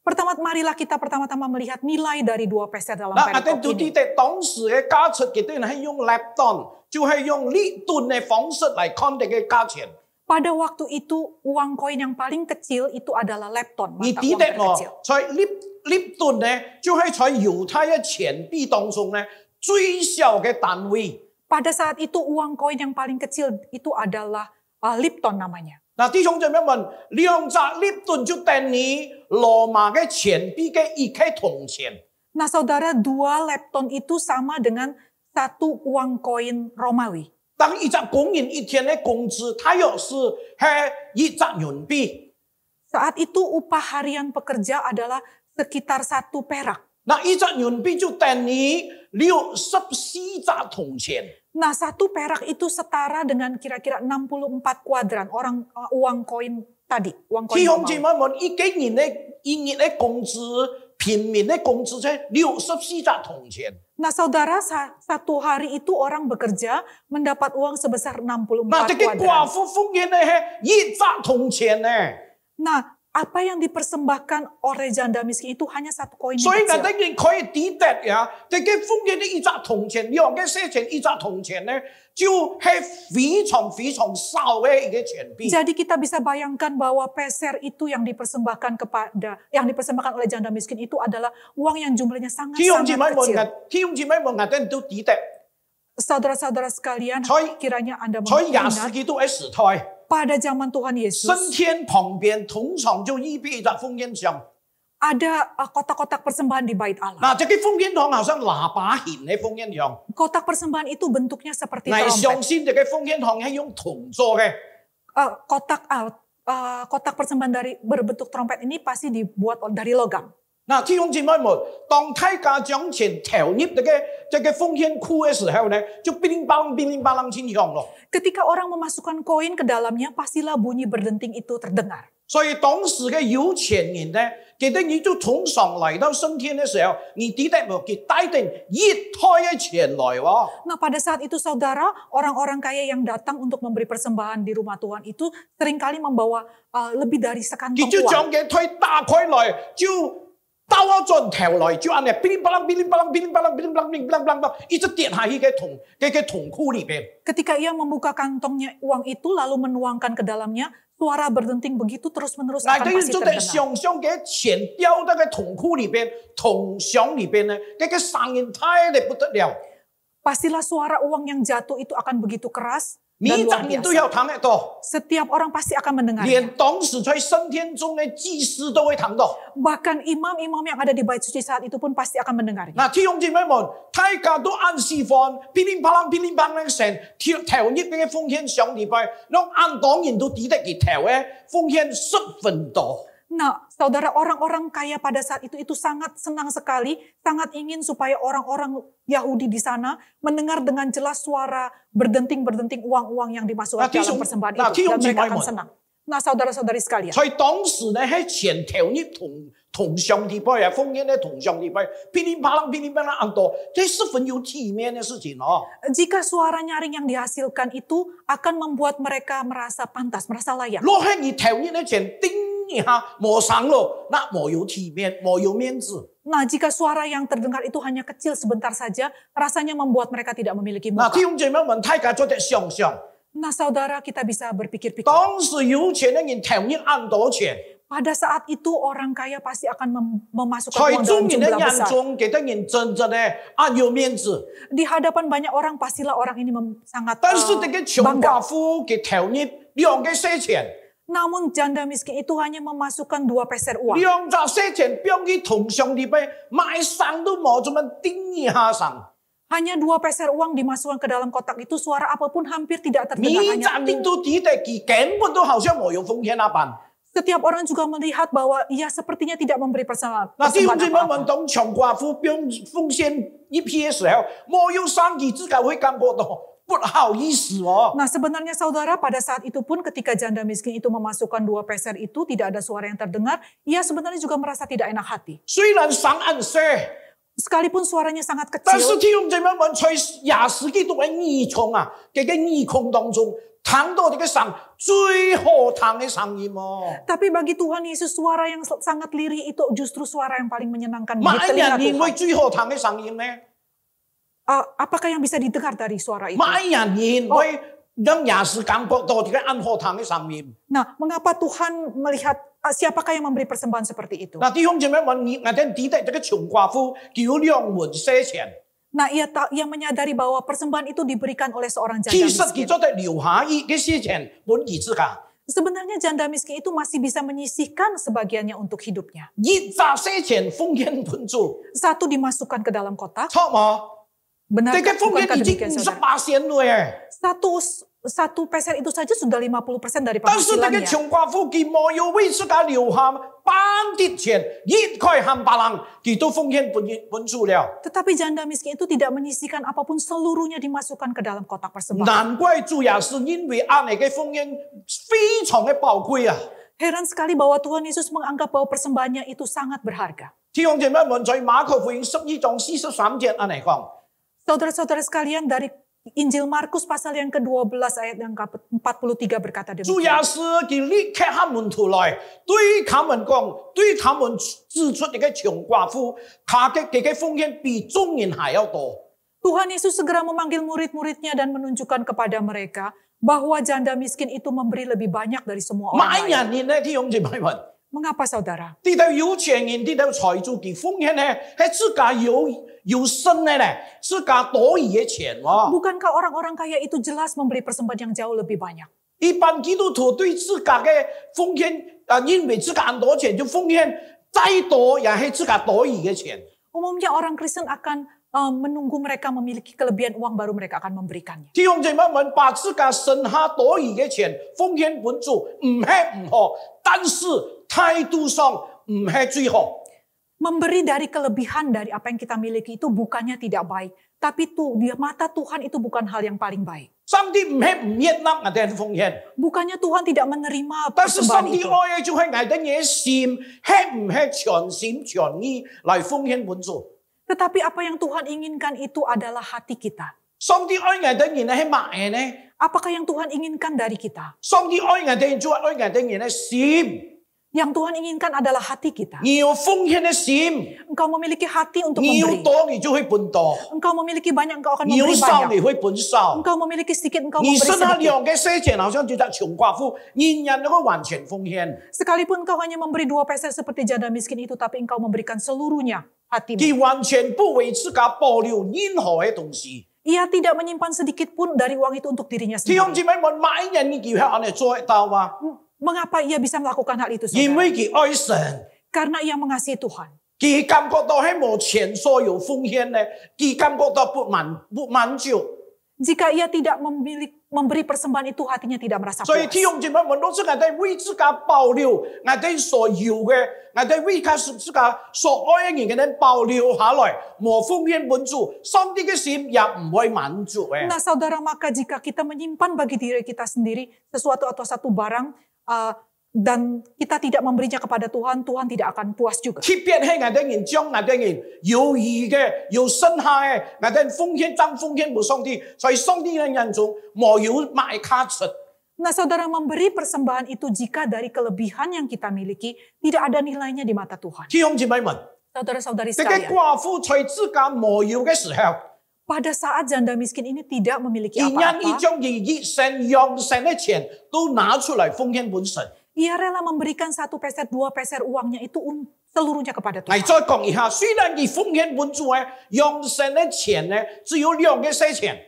[SPEAKER 6] Marilah kita pertama-tama melihat nilai dari 2 peser dalam
[SPEAKER 5] 嗱，我哋
[SPEAKER 6] perikop
[SPEAKER 5] 都
[SPEAKER 6] ini.
[SPEAKER 5] 知道當時嘅加出佢哋係用立噸，就係用呢噸嘅方式嚟看啲嘅價錢。
[SPEAKER 6] Pada waktu itu, uang koin yang paling kecil itu adalah lepton,
[SPEAKER 5] 而
[SPEAKER 6] mata
[SPEAKER 5] 記
[SPEAKER 6] uang
[SPEAKER 5] 得
[SPEAKER 6] terkecil.
[SPEAKER 5] 我在呢噸呢，就係在猶太嘅錢幣當中呢最小嘅單位。
[SPEAKER 6] Pada saat itu uang koin yang paling kecil itu adalah lipton namanya.
[SPEAKER 5] 嗱，弟兄姊妹們，兩隻呢噸就等於羅馬嘅錢幣嘅1塊銅錢。
[SPEAKER 6] Nah saudara, 2 lepton itu sama dengan 1 uang koin Romawi.
[SPEAKER 5] 當一隻工人一天嘅工資，大約是係1隻人幣。
[SPEAKER 6] Saat itu upah harian pekerja adalah sekitar 1 perak.
[SPEAKER 5] 嗱，1隻人幣就等於64隻銅錢。
[SPEAKER 6] Nah 1 perak itu setara dengan kira-kira 64 kuadran uang koin tadi. Uang koin
[SPEAKER 5] 弟兄姊
[SPEAKER 6] Romawi.
[SPEAKER 5] 妹們，一日嘅工資，平民嘅工資係64隻銅錢。
[SPEAKER 6] Nah saudara, 1 hari itu orang bekerja mendapat uang sebesar 64
[SPEAKER 5] 嗱，這個寡
[SPEAKER 6] kuadran.
[SPEAKER 5] 婦奉獻嘅係1隻銅錢呢。
[SPEAKER 6] Nah, apa yang dipersembahkan oleh janda miskin itu hanya 1 koin yang
[SPEAKER 5] 所以我
[SPEAKER 6] kecil.
[SPEAKER 5] 哋可以抵得呀，這個奉獻嘅1隻銅錢，兩個四錢1隻銅錢呢，就係非常非常少嘅一個錢幣。
[SPEAKER 6] Jadi kita bisa bayangkan bahwa peser itu yang dipersembahkan oleh janda miskin itu adalah uang yang jumlahnya
[SPEAKER 5] 弟兄姊妹
[SPEAKER 6] sangat-sangat
[SPEAKER 5] 們，
[SPEAKER 6] kecil.
[SPEAKER 5] 弟兄姊妹們，我哋都抵得。
[SPEAKER 6] Saudara-saudara sekalian,
[SPEAKER 5] Saya-
[SPEAKER 6] kiranya Anda
[SPEAKER 5] 在耶穌
[SPEAKER 6] mengingat
[SPEAKER 5] 基督嘅時代，
[SPEAKER 6] pada zaman Tuhan Yesus,
[SPEAKER 5] 升天旁邊通常就預備一隻奉獻箱。
[SPEAKER 6] ada kotak-kotak persembahan di bait Allah.
[SPEAKER 5] 嗱，這個奉獻堂好像喇叭形嘅奉獻堂，
[SPEAKER 6] Kotak persembahan itu bentuknya seperti
[SPEAKER 5] 嗱，
[SPEAKER 6] trompet.
[SPEAKER 5] 相信這個奉獻堂係用銅做嘅。
[SPEAKER 6] Kotak persembahan dari berbentuk trompet ini pasti dibuat dari logam.
[SPEAKER 5] 嗱，弟兄姊妹們，當大家將錢投入這個奉獻庫嘅時候呢，就乒鈴乓啷輕響咯。
[SPEAKER 6] Ketika orang memasukkan koin ke dalamnya, pastilah bunyi berdenting itu terdengar.
[SPEAKER 5] 所以當時嘅有錢人呢，記得你就通常嚟到升天嘅時候，你記得冇？佢帶定一袋嘅錢來喎。
[SPEAKER 6] Nah, pada saat itu saudara, orang-orang kaya yang datang untuk memberi persembahan di rumah Tuhan itu seringkali membawa lebih dari
[SPEAKER 5] 佢
[SPEAKER 6] sekantong
[SPEAKER 5] 就
[SPEAKER 6] uang.
[SPEAKER 5] 將嘅袋打開來，就兜一轉頭來，就按呢乒鈴乓啷、乒鈴乓啷、乒鈴乓啷、乒鈴乓啷、乒鈴乓啷，一直跌下去嘅銅庫裏邊。
[SPEAKER 6] Ketika ia membuka kantongnya uang itu lalu menuangkan ke dalamnya, suara berdenting begitu terus-menerus
[SPEAKER 5] 嗱，
[SPEAKER 6] akan
[SPEAKER 5] 你
[SPEAKER 6] pasti
[SPEAKER 5] 就在
[SPEAKER 6] terdengar.
[SPEAKER 5] 想象嘅錢掉到嘅銅庫裏邊、銅箱裏邊呢，嘅聲音太得不得了，
[SPEAKER 6] Pastilah suara uang yang jatuh itu akan begitu keras
[SPEAKER 5] 每
[SPEAKER 6] dan
[SPEAKER 5] 一
[SPEAKER 6] luar
[SPEAKER 5] 人都
[SPEAKER 6] biasa.
[SPEAKER 5] 有聽得到，
[SPEAKER 6] Setiap orang pasti akan mendengarnya.
[SPEAKER 5] 連當時在升天中嘅祭司都會聽到。
[SPEAKER 6] Bahkan imam-imam yang ada di bait suci saat itu pun pasti akan mendengarnya.
[SPEAKER 5] 嗱，弟兄姊妹們，大家都按時放，乒鈴乓啷、乒鈴乓啷聲，投入嘅奉獻上禮拜，讓按當然都抵得佢投嘅奉獻10分多。
[SPEAKER 6] Nah, saudara, orang-orang kaya pada saat itu sangat senang sekali, sangat ingin supaya orang-orang Yahudi di sana mendengar dengan jelas suara berdenting-berdenting uang-uang yang dimasukkan ke dalam persembahan itu. Dan mereka akan senang. Nah, saudara-saudari sekalian.
[SPEAKER 5] 所以當時呢，喺前投入銅上禮拜啊，奉獻嘅銅上禮拜，乒鈴乓啷按多，這十分有體面嘅事情哦。
[SPEAKER 6] Jika suara nyaring yang dihasilkan itu akan membuat mereka merasa pantas, merasa layak.
[SPEAKER 5] 若係你投入嘅錢叮一下冇聲咯，那冇有體面，冇有面子。
[SPEAKER 6] Nah, jika suara yang terdengar itu hanya kecil sebentar saja, rasanya membuat mereka tidak memiliki
[SPEAKER 5] 嗱，
[SPEAKER 6] muka.
[SPEAKER 5] 弟兄姊妹們，大家做啲想象，
[SPEAKER 6] Nah, saudara, kita bisa berpikir-pikir.
[SPEAKER 5] 當時有錢嘅人投入按多錢，
[SPEAKER 6] Pada saat itu orang kaya pasti akan memasukkan
[SPEAKER 5] 在
[SPEAKER 6] uang
[SPEAKER 5] 眾
[SPEAKER 6] dalam
[SPEAKER 5] 人嘅
[SPEAKER 6] jumlah
[SPEAKER 5] 眼
[SPEAKER 6] besar.
[SPEAKER 5] 中，幾多人真正咧按有面子，
[SPEAKER 6] Di hadapan banyak orang pastilah orang ini sangat
[SPEAKER 5] 但是這個窮
[SPEAKER 6] bangga.
[SPEAKER 5] 寡婦嘅投入兩個些錢，
[SPEAKER 6] Namun janda miskin itu hanya memasukkan 2 peser uang.
[SPEAKER 5] 兩隻些錢變去銅上禮拜，買聲都冇，做乜叮一下聲？
[SPEAKER 6] Hanya 2 peser uang dimasukkan ke dalam kotak itu, suara apapun hampir tidak
[SPEAKER 5] 每
[SPEAKER 6] terdengar.
[SPEAKER 5] 一
[SPEAKER 6] Hanya
[SPEAKER 5] 人都記得佢根本都好像冇有奉獻一般。
[SPEAKER 6] Setiap orang juga melihat bahwa ia sepertinya tidak memberi persembahan
[SPEAKER 5] 嗱，弟兄姊妹
[SPEAKER 6] apa-apa.
[SPEAKER 5] 們，當窮寡婦變奉獻一批嘅時候，冇有生意，自己會感覺到不好意思哦。
[SPEAKER 6] Nah, sebenarnya saudara, pada saat itu pun ketika janda miskin itu memasukkan 2 peser itu, tidak ada suara yang terdengar, ia sebenarnya juga merasa tidak enak hati.
[SPEAKER 5] 雖然聲很細，
[SPEAKER 6] Sekalipun suaranya sangat
[SPEAKER 5] 但是
[SPEAKER 6] kecil,
[SPEAKER 5] 弟兄姊妹們，在20世紀都喺耳孔啊嘅耳孔當中，聽到呢個聲最好聽嘅聲音哦。
[SPEAKER 6] tapi bagi Tuhan Yesus suara yang sangat lirih itu justru suara yang paling menyenangkan di
[SPEAKER 5] 乜
[SPEAKER 6] telinga
[SPEAKER 5] 人認為
[SPEAKER 6] Tuhan.
[SPEAKER 5] 最好聽嘅聲音呢？
[SPEAKER 6] Apakah yang bisa didengar dari suara itu?
[SPEAKER 5] 乜人認為讓耶穌感覺到呢個很好聽嘅聲音？
[SPEAKER 6] Nah, mengapa Tuhan melihat siapakah yang memberi persembahan seperti itu?
[SPEAKER 5] 嗱，弟兄姊妹們，我哋記得呢個窮寡婦叫2文些錢。
[SPEAKER 6] Nah, ia menyadari bahwa persembahan itu diberikan oleh seorang janda
[SPEAKER 5] 其實
[SPEAKER 6] miskin.
[SPEAKER 5] 佢做得留下一嘅些錢本兒自家，
[SPEAKER 6] Sebenarnya janda miskin itu masih bisa menyisihkan sebagiannya untuk hidupnya.
[SPEAKER 5] 一扎些錢奉獻本主，
[SPEAKER 6] Satu dimasukkan ke dalam kotak.
[SPEAKER 5] 錯冇？
[SPEAKER 6] Benar
[SPEAKER 5] 呢個奉
[SPEAKER 6] bukankah
[SPEAKER 5] 獻已經
[SPEAKER 6] demikian
[SPEAKER 5] 58
[SPEAKER 6] saudara?
[SPEAKER 5] 線嘞。
[SPEAKER 6] Satu peser itu saja sudah 50% dari
[SPEAKER 5] 但是呢個
[SPEAKER 6] penghasilannya.
[SPEAKER 5] 窮寡婦佢冇有為自家留下半啲錢，一塊冚唪唥佢都奉獻本主了。
[SPEAKER 6] Tetapi janda miskin itu tidak menyisihkan apapun, seluruhnya dimasukkan ke dalam kotak persembahan.
[SPEAKER 5] 難怪主也是因為按呢個奉獻非常嘅寶貴啊！
[SPEAKER 6] Heran sekali bahwa Tuhan Yesus menganggap bahwa persembahannya itu sangat berharga.
[SPEAKER 5] 弟兄姐妹們，在馬可福音12章43節按嚟講，
[SPEAKER 6] Saudara-saudara sekalian, dari Injil Markus pasal yang ke-12 ayat yang ke-43 berkata
[SPEAKER 5] 主耶
[SPEAKER 6] demikian.
[SPEAKER 5] 穌佢立刻喊門徒來，對他們講，對他們指出呢個窮寡婦，他嘅奉獻比眾人還要多。
[SPEAKER 6] Tuhan Yesus segera memanggil murid-muridnya dan menunjukkan kepada mereka bahwa janda miskin itu memberi lebih banyak dari semua orang
[SPEAKER 5] 買
[SPEAKER 6] lain.
[SPEAKER 5] 人呢，弟兄姐妹們，
[SPEAKER 6] Mengapa saudara?
[SPEAKER 5] 呢度有錢人，呢度財主佢奉獻呢，係自家有生嘅呢，自家多餘嘅錢喎。
[SPEAKER 6] Bukankah orang-orang kaya itu jelas memberi persembahan yang jauh lebih banyak?
[SPEAKER 5] 一般基督徒對自家嘅奉獻，因為自家很多錢就奉獻再多也是自己多余嘅錢。
[SPEAKER 6] Umumnya orang Kristen akan menunggu mereka memiliki kelebihan uang baru mereka akan memberikannya.
[SPEAKER 5] 弟兄姐妹們，把自己剩下多餘嘅錢奉獻本主，唔係唔好，但是態度上唔係最好。
[SPEAKER 6] Memberi dari kelebihan dari apa yang kita miliki itu bukannya tidak baik. Tapi di mata Tuhan itu bukan hal yang paling baik.
[SPEAKER 5] 上帝唔係唔悅納我哋嘅奉獻，
[SPEAKER 6] Bukannya Tuhan tidak menerima
[SPEAKER 5] 但是
[SPEAKER 6] persembahan
[SPEAKER 5] 上帝
[SPEAKER 6] itu.
[SPEAKER 5] 愛嘅就係我哋嘅心，係唔係全心全意嚟奉獻本主？
[SPEAKER 6] Tetapi apa yang Tuhan inginkan itu adalah hati kita.
[SPEAKER 5] 上帝愛我哋嘅人係乜嘢呢？
[SPEAKER 6] Apakah yang Tuhan inginkan dari kita?
[SPEAKER 5] 上帝愛我哋就係愛我哋嘅人嘅心，
[SPEAKER 6] Yang Tuhan inginkan adalah hati kita.
[SPEAKER 5] 你有奉獻嘅心，
[SPEAKER 6] Engkau memiliki hati untuk
[SPEAKER 5] 你有
[SPEAKER 6] memberi.
[SPEAKER 5] 多你就會分多，
[SPEAKER 6] Engkau memiliki banyak, engkau akan
[SPEAKER 5] 你有
[SPEAKER 6] memberi
[SPEAKER 5] 少你
[SPEAKER 6] banyak.
[SPEAKER 5] 會分少。
[SPEAKER 6] Engkau memiliki sedikit, engkau
[SPEAKER 5] 你
[SPEAKER 6] memberi
[SPEAKER 5] 身下
[SPEAKER 6] sedikit.
[SPEAKER 5] 兩嘅些錢，好像就係窮寡婦，人人都會完全奉獻。
[SPEAKER 6] Sekalipun engkau hanya memberi 2 peser seperti janda miskin itu, tapi engkau memberikan seluruhnya hatimu.
[SPEAKER 5] 佢完全不為自己保留任何嘅東西。
[SPEAKER 6] Ia tidak menyimpan sedikit pun dari uang itu untuk dirinya
[SPEAKER 5] 弟兄
[SPEAKER 6] sendiri.
[SPEAKER 5] 姊妹們，買人嘅叫係按嚟做得到啊？
[SPEAKER 6] Mengapa ia bisa melakukan hal itu,
[SPEAKER 5] 因
[SPEAKER 6] saudara?
[SPEAKER 5] 為佢愛神。
[SPEAKER 6] Karena ia mengasihi Tuhan.
[SPEAKER 5] 佢感覺到喺冇前所有奉獻咧，佢感覺到不滿足，
[SPEAKER 6] Jika ia tidak memberi persembahan itu, hatinya tidak merasa
[SPEAKER 5] 所以
[SPEAKER 6] puas.
[SPEAKER 5] 弟兄姊妹們，都是我哋為自己保留，我哋所有嘅，我哋為自己所愛嘅人保留下來，冇奉獻本主，上帝嘅心也唔會滿足嘅。
[SPEAKER 6] Nah saudara, maka jika kita menyimpan bagi diri kita sendiri sesuatu atau satu barang, dan kita tidak memberinya kepada Tuhan, Tuhan tidak akan puas juga.
[SPEAKER 5] 特別係我哋人將我哋人有餘嘅、有剩下嘅，我哋奉獻當奉獻俾上帝，在上帝嘅眼中冇有賣價值。
[SPEAKER 6] Nah saudara, memberi persembahan itu jika dari kelebihan yang kita miliki, tidak ada nilainya di mata Tuhan.
[SPEAKER 5] 弟兄姊妹們，
[SPEAKER 6] Saudara-saudari
[SPEAKER 5] 這個
[SPEAKER 6] sekalian,
[SPEAKER 5] 寡婦在自己冇有嘅時候，
[SPEAKER 6] pada saat janda miskin ini tidak memiliki
[SPEAKER 5] 佢願意
[SPEAKER 6] apa-apa,
[SPEAKER 5] 將佢熱神用神嘅錢都拿出嚟奉獻本神。
[SPEAKER 6] ia rela memberikan 1 peser, 2 peser uangnya itu seluruhnya kepada
[SPEAKER 5] 嚟
[SPEAKER 6] Tuhan.
[SPEAKER 5] 再講一下，雖然佢奉獻本主咧，用神嘅錢咧，只有2個些錢，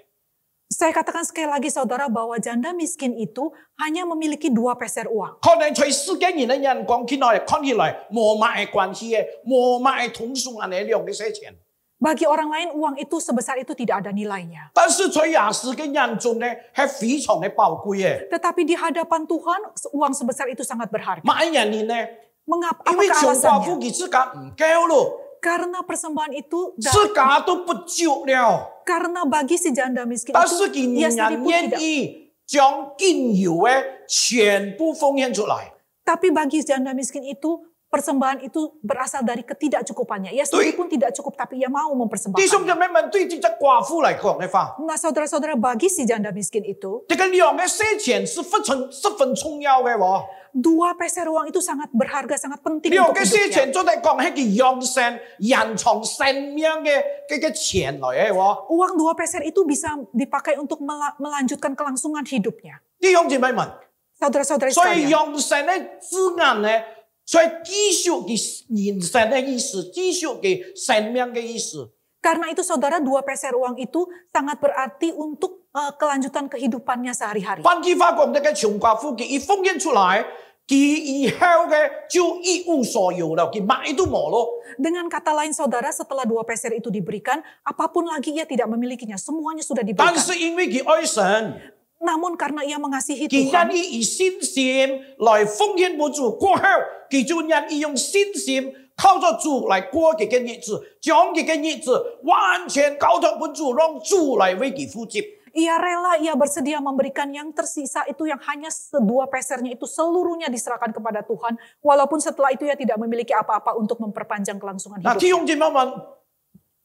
[SPEAKER 6] Saya katakan sekali lagi saudara bahwa janda miskin itu hanya memiliki 2 peser uang.
[SPEAKER 5] 可能在世界人嘅眼光看起來冇乜嘅關係嘅，冇乜嘅通數嘅2個些錢。
[SPEAKER 6] Bagi orang lain uang itu sebesar itu tidak ada nilainya.
[SPEAKER 5] 但是在亞視嘅眼中咧，係非常嘅寶貴嘅。
[SPEAKER 6] Tetapi di hadapan Tuhan uang sebesar itu sangat berharga.
[SPEAKER 5] 乜原因咧？
[SPEAKER 6] Mengapa?
[SPEAKER 5] 因為
[SPEAKER 6] Apakah
[SPEAKER 5] 窮寡婦
[SPEAKER 6] alasannya?
[SPEAKER 5] 佢自己唔夠咯，
[SPEAKER 6] Karena persembahan itu
[SPEAKER 5] 自己都不足了。
[SPEAKER 6] karena bagi si janda miskin
[SPEAKER 5] 但
[SPEAKER 6] itu
[SPEAKER 5] 是佢
[SPEAKER 6] ia
[SPEAKER 5] 仍
[SPEAKER 6] sendiri
[SPEAKER 5] 然
[SPEAKER 6] pun
[SPEAKER 5] 願
[SPEAKER 6] tidak.
[SPEAKER 5] 意將僅有嘅全部奉獻出來。
[SPEAKER 6] Tapi bagi janda miskin itu persembahan itu berasal dari ketidakcukupannya. Ia sendiri pun tidak cukup tapi ia mau
[SPEAKER 5] 弟兄
[SPEAKER 6] mempersembahkan.
[SPEAKER 5] 姊妹們，對這隻寡婦嚟講嘅話，
[SPEAKER 6] Nah saudara-saudara, bagi si janda miskin itu
[SPEAKER 5] 這個2個些錢是十分重要嘅喎。
[SPEAKER 6] 2 peser uang itu sangat berharga, sangat penting
[SPEAKER 5] 2
[SPEAKER 6] untuk
[SPEAKER 5] 個些
[SPEAKER 6] hidupnya.
[SPEAKER 5] 錢就係講係佢用神延長生命嘅錢嚟嘅喎。
[SPEAKER 6] Uang 2 peser itu bisa dipakai untuk melanjutkan kelangsungan hidupnya.
[SPEAKER 5] 弟兄姊妹們，
[SPEAKER 6] Saudara-saudari
[SPEAKER 5] 所以
[SPEAKER 6] sekalian.
[SPEAKER 5] 用神嘅字眼咧，所以繼續嘅人生嘅意思，繼續嘅生命嘅意思。
[SPEAKER 6] Karena itu saudara, 2 peser uang itu sangat berarti untuk kelanjutan kehidupannya sehari-hari.
[SPEAKER 5] 換句話講，呢個窮寡婦佢一奉獻出來，佢以後嘅就一無所有了，佢乜都冇咯。
[SPEAKER 6] Dengan kata lain saudara, setelah 2 peser itu diberikan, apapun lagi ia tidak memilikinya. Semuanya sudah
[SPEAKER 5] 但
[SPEAKER 6] diberikan.
[SPEAKER 5] 是因為佢愛神，
[SPEAKER 6] Namun karena ia mengasihi
[SPEAKER 5] 佢
[SPEAKER 6] Tuhan,
[SPEAKER 5] 願意以信心來奉獻本主，過後佢就願意用信心靠着主來過佢嘅日子，將佢嘅日子完全交託本主，讓主來為佢負責。
[SPEAKER 6] ia rela, ia bersedia memberikan yang tersisa itu yang hanya 2 pesernya itu seluruhnya diserahkan kepada Tuhan. Walaupun setelah itu ia tidak memiliki apa-apa untuk memperpanjang kelangsungan
[SPEAKER 5] 嗱，弟
[SPEAKER 6] hidup.
[SPEAKER 5] 兄姊妹們，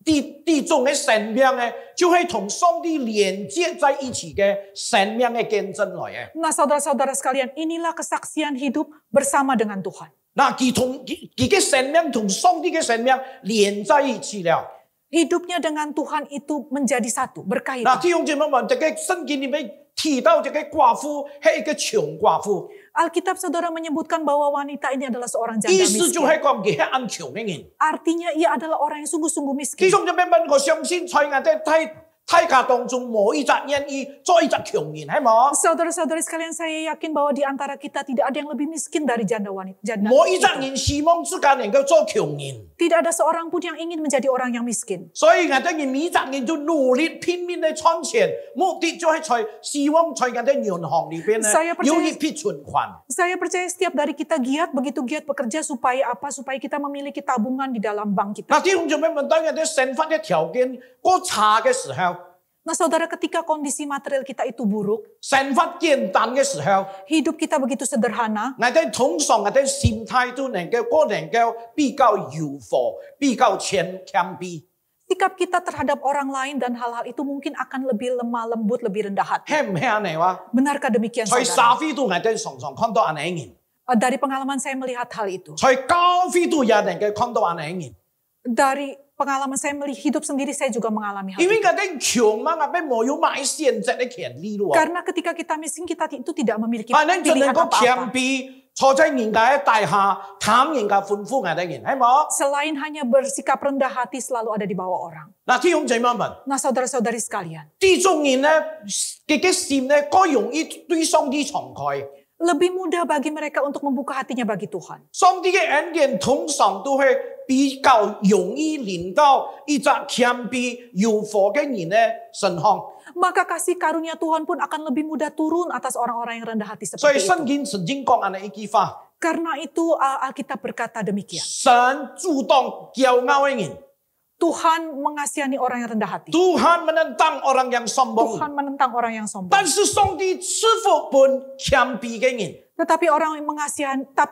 [SPEAKER 5] 第種嘅生命咧，就係同上帝連接在一起嘅生命嘅見證來嘅。
[SPEAKER 6] Nah saudara-saudara sekalian, inilah kesaksian hidup bersama dengan Tuhan.
[SPEAKER 5] 嗱，佢嘅生命同上帝嘅生命連在一起了。
[SPEAKER 6] Hidupnya dengan Tuhan itu menjadi satu,
[SPEAKER 5] 嗱，
[SPEAKER 6] berkaitan.
[SPEAKER 5] 弟兄姊妹們，這個聖經裏面提到這個寡婦係一個窮寡婦，
[SPEAKER 6] Alkitab saudara menyebutkan bahwa wanita ini adalah seorang janda
[SPEAKER 5] 意思就
[SPEAKER 6] miskin.
[SPEAKER 5] 係講佢係按窮嘅人。
[SPEAKER 6] Artinya ia adalah orang yang sungguh-sungguh
[SPEAKER 5] 弟
[SPEAKER 6] miskin.
[SPEAKER 5] 兄姊妹們，我相信在我哋大家當中冇一隻願意做一隻窮人，係冇？
[SPEAKER 6] Saudara-saudari sekalian, saya yakin bahwa di antara kita tidak ada yang lebih miskin dari janda wanita.
[SPEAKER 5] 冇一隻人希望自家能夠做窮人，
[SPEAKER 6] Tidak ada seorang pun yang ingin menjadi orang yang miskin.
[SPEAKER 5] 所以我哋每一隻人就努力拼命地賺錢，目的就係在希望在我哋銀行裏邊呢
[SPEAKER 6] Saya percaya-
[SPEAKER 5] 有一筆存款。
[SPEAKER 6] Saya percaya setiap dari kita begitu giat bekerja supaya apa? Supaya kita memiliki tabungan di dalam bank kita.
[SPEAKER 5] 嗱，弟兄姊妹們，當我哋生活嘅條件過差嘅時候，
[SPEAKER 6] Nah saudara, ketika kondisi material kita itu buruk,
[SPEAKER 5] 生活簡單嘅時候，
[SPEAKER 6] hidup kita begitu sederhana,
[SPEAKER 5] 我哋通常我哋心態都能夠比較柔和，比較謙卑，
[SPEAKER 6] sikap kita terhadap orang lain dan hal-hal itu mungkin akan lebih lemah lembut, lebih rendah hati.
[SPEAKER 5] 係唔係啊？你話？
[SPEAKER 6] Benarkah demikian
[SPEAKER 5] 在
[SPEAKER 6] saudara?
[SPEAKER 5] 社會都我哋常常看到咁樣人，
[SPEAKER 6] Dari pengalaman saya melihat hal itu.
[SPEAKER 5] 在教會都有能夠看到咁樣人。
[SPEAKER 6] Dari pengalaman saya hidup sendiri, saya juga mengalami hal
[SPEAKER 5] 因為
[SPEAKER 6] itu.
[SPEAKER 5] 我哋窮嘛，我哋冇有買選擇嘅權利咯。
[SPEAKER 6] Karena ketika kita miskin, kita itu tidak memiliki
[SPEAKER 5] 反正就能
[SPEAKER 6] pilihan
[SPEAKER 5] 夠謙
[SPEAKER 6] apa-apa.
[SPEAKER 5] 卑，坐在人家嘅大廈，談人家歡呼我哋人，係冇？
[SPEAKER 6] Selain hanya bersikap rendah hati, selalu ada di bawah orang.
[SPEAKER 5] 嗱，弟兄姊妹們，
[SPEAKER 6] Nah saudara-saudari sekalian,
[SPEAKER 5] 呢種人呢，佢嘅心呢，個容易對上帝敞開。
[SPEAKER 6] lebih mudah bagi mereka untuk membuka hatinya bagi Tuhan.
[SPEAKER 5] 上帝嘅恩典通常都係比較容易臨到一隻謙卑柔和嘅人嘅身上。
[SPEAKER 6] Maka kasih karunia Tuhan pun akan lebih mudah turun atas orang-orang yang rendah hati
[SPEAKER 5] 所以
[SPEAKER 6] seperti
[SPEAKER 5] 聖
[SPEAKER 6] itu.
[SPEAKER 5] 經曾經講呢一句話：
[SPEAKER 6] Karena itu Alkitab berkata demikian.
[SPEAKER 5] 神主動驕傲嘅人，
[SPEAKER 6] Tuhan mengasihani orang yang rendah hati.
[SPEAKER 5] Tuhan menentang orang yang sombong。
[SPEAKER 6] Tuhan menentang orang yang sombong.
[SPEAKER 5] 但是上帝賜福本謙卑嘅人。
[SPEAKER 6] Tetapi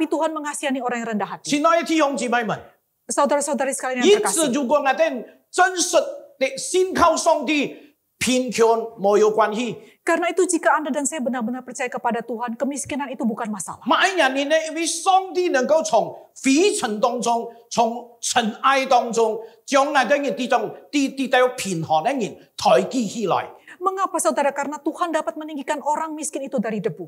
[SPEAKER 6] Tuhan mengasihani orang yang rendah hati.
[SPEAKER 5] 親愛的弟兄姊妹們，
[SPEAKER 6] Saudara-saudari sekalian
[SPEAKER 5] 因
[SPEAKER 6] yang
[SPEAKER 5] 此
[SPEAKER 6] terkasih.
[SPEAKER 5] 如果我哋真實地信靠上帝，貧窮冇有關係。
[SPEAKER 6] Karena itu jika Anda dan saya benar-benar percaya kepada Tuhan, kemiskinan itu bukan masalah.
[SPEAKER 5] 每一年呢，因為上帝能夠從非塵當中、從塵埃當中，將我哋人啲到貧寒嘅人抬舉起來，
[SPEAKER 6] Mengapa saudara? Karena Tuhan dapat meninggikan orang miskin itu dari debu.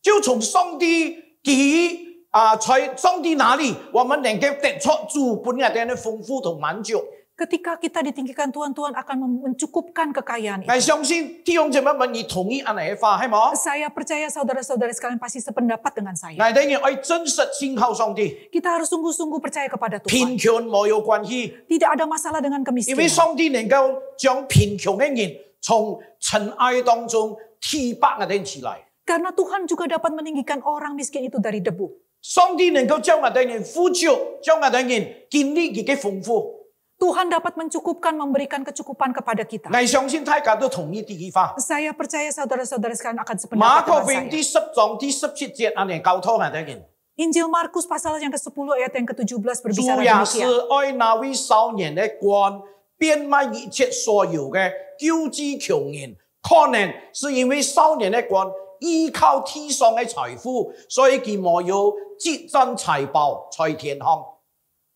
[SPEAKER 5] 就從上帝在上帝那裡，我們能夠得出主本我哋嘅豐富同滿足。
[SPEAKER 6] Ketika kita ditinggikan Tuhan, Tuhan akan mencukupkan kekayaan itu.
[SPEAKER 5] 我相信弟兄姊妹們，你同意安尼嘅話，係冇？
[SPEAKER 6] Saya percaya saudara-saudari sekalian pasti sependapat dengan saya.
[SPEAKER 5] 我哋要真實信靠上帝，
[SPEAKER 6] Kita harus sungguh-sungguh percaya kepada
[SPEAKER 5] 貧
[SPEAKER 6] Tuhan.
[SPEAKER 5] 窮冇有關係。
[SPEAKER 6] Tidak ada masalah dengan
[SPEAKER 5] 因為
[SPEAKER 6] kemiskinan.
[SPEAKER 5] 上帝能夠將貧窮嘅人從塵埃當中提拔我哋起來，
[SPEAKER 6] Karena Tuhan juga dapat meninggikan orang miskin itu dari debu.
[SPEAKER 5] 上帝能夠將我哋人富足，將我哋人經歷佢嘅豐富。
[SPEAKER 6] Tuhan dapat mencukupkan, memberikan kecukupan kepada kita.
[SPEAKER 5] 我相信大家都同意呢句話。
[SPEAKER 6] Saya percaya saudara-saudara sekalian akan
[SPEAKER 5] 馬
[SPEAKER 6] sependapat
[SPEAKER 5] 可
[SPEAKER 6] dengan
[SPEAKER 5] 福音
[SPEAKER 6] saya.
[SPEAKER 5] 第10章第17節安尼教導我哋人，
[SPEAKER 6] Injil Markus pasal yang ke-10 ayat yang ke-17
[SPEAKER 5] 主
[SPEAKER 6] berbicara
[SPEAKER 5] 也是
[SPEAKER 6] demikian.
[SPEAKER 5] 愛那位少年嘅官，變賣一切所有嘅，救濟窮人。可能是因為少年嘅官依靠天上嘅財富，所以佢冇有積攢財寶在天上。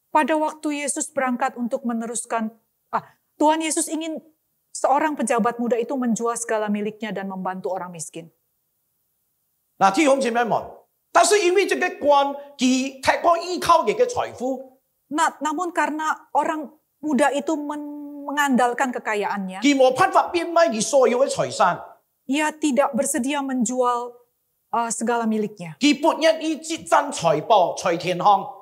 [SPEAKER 6] Pada waktu Yesus berangkat untuk meneruskan, Tuhan Yesus ingin seorang pejabat muda itu menjual segala miliknya dan membantu orang miskin.
[SPEAKER 5] 嗱，弟兄姊妹們，但是因為這個官，佢太過依靠佢嘅財富，
[SPEAKER 6] Nah, namun karena orang muda itu mengandalkan kekayaannya,
[SPEAKER 5] 佢冇辦法變賣佢所有嘅財產，
[SPEAKER 6] ia tidak bersedia menjual segala miliknya.
[SPEAKER 5] 佢不願意積攢財寶在天上。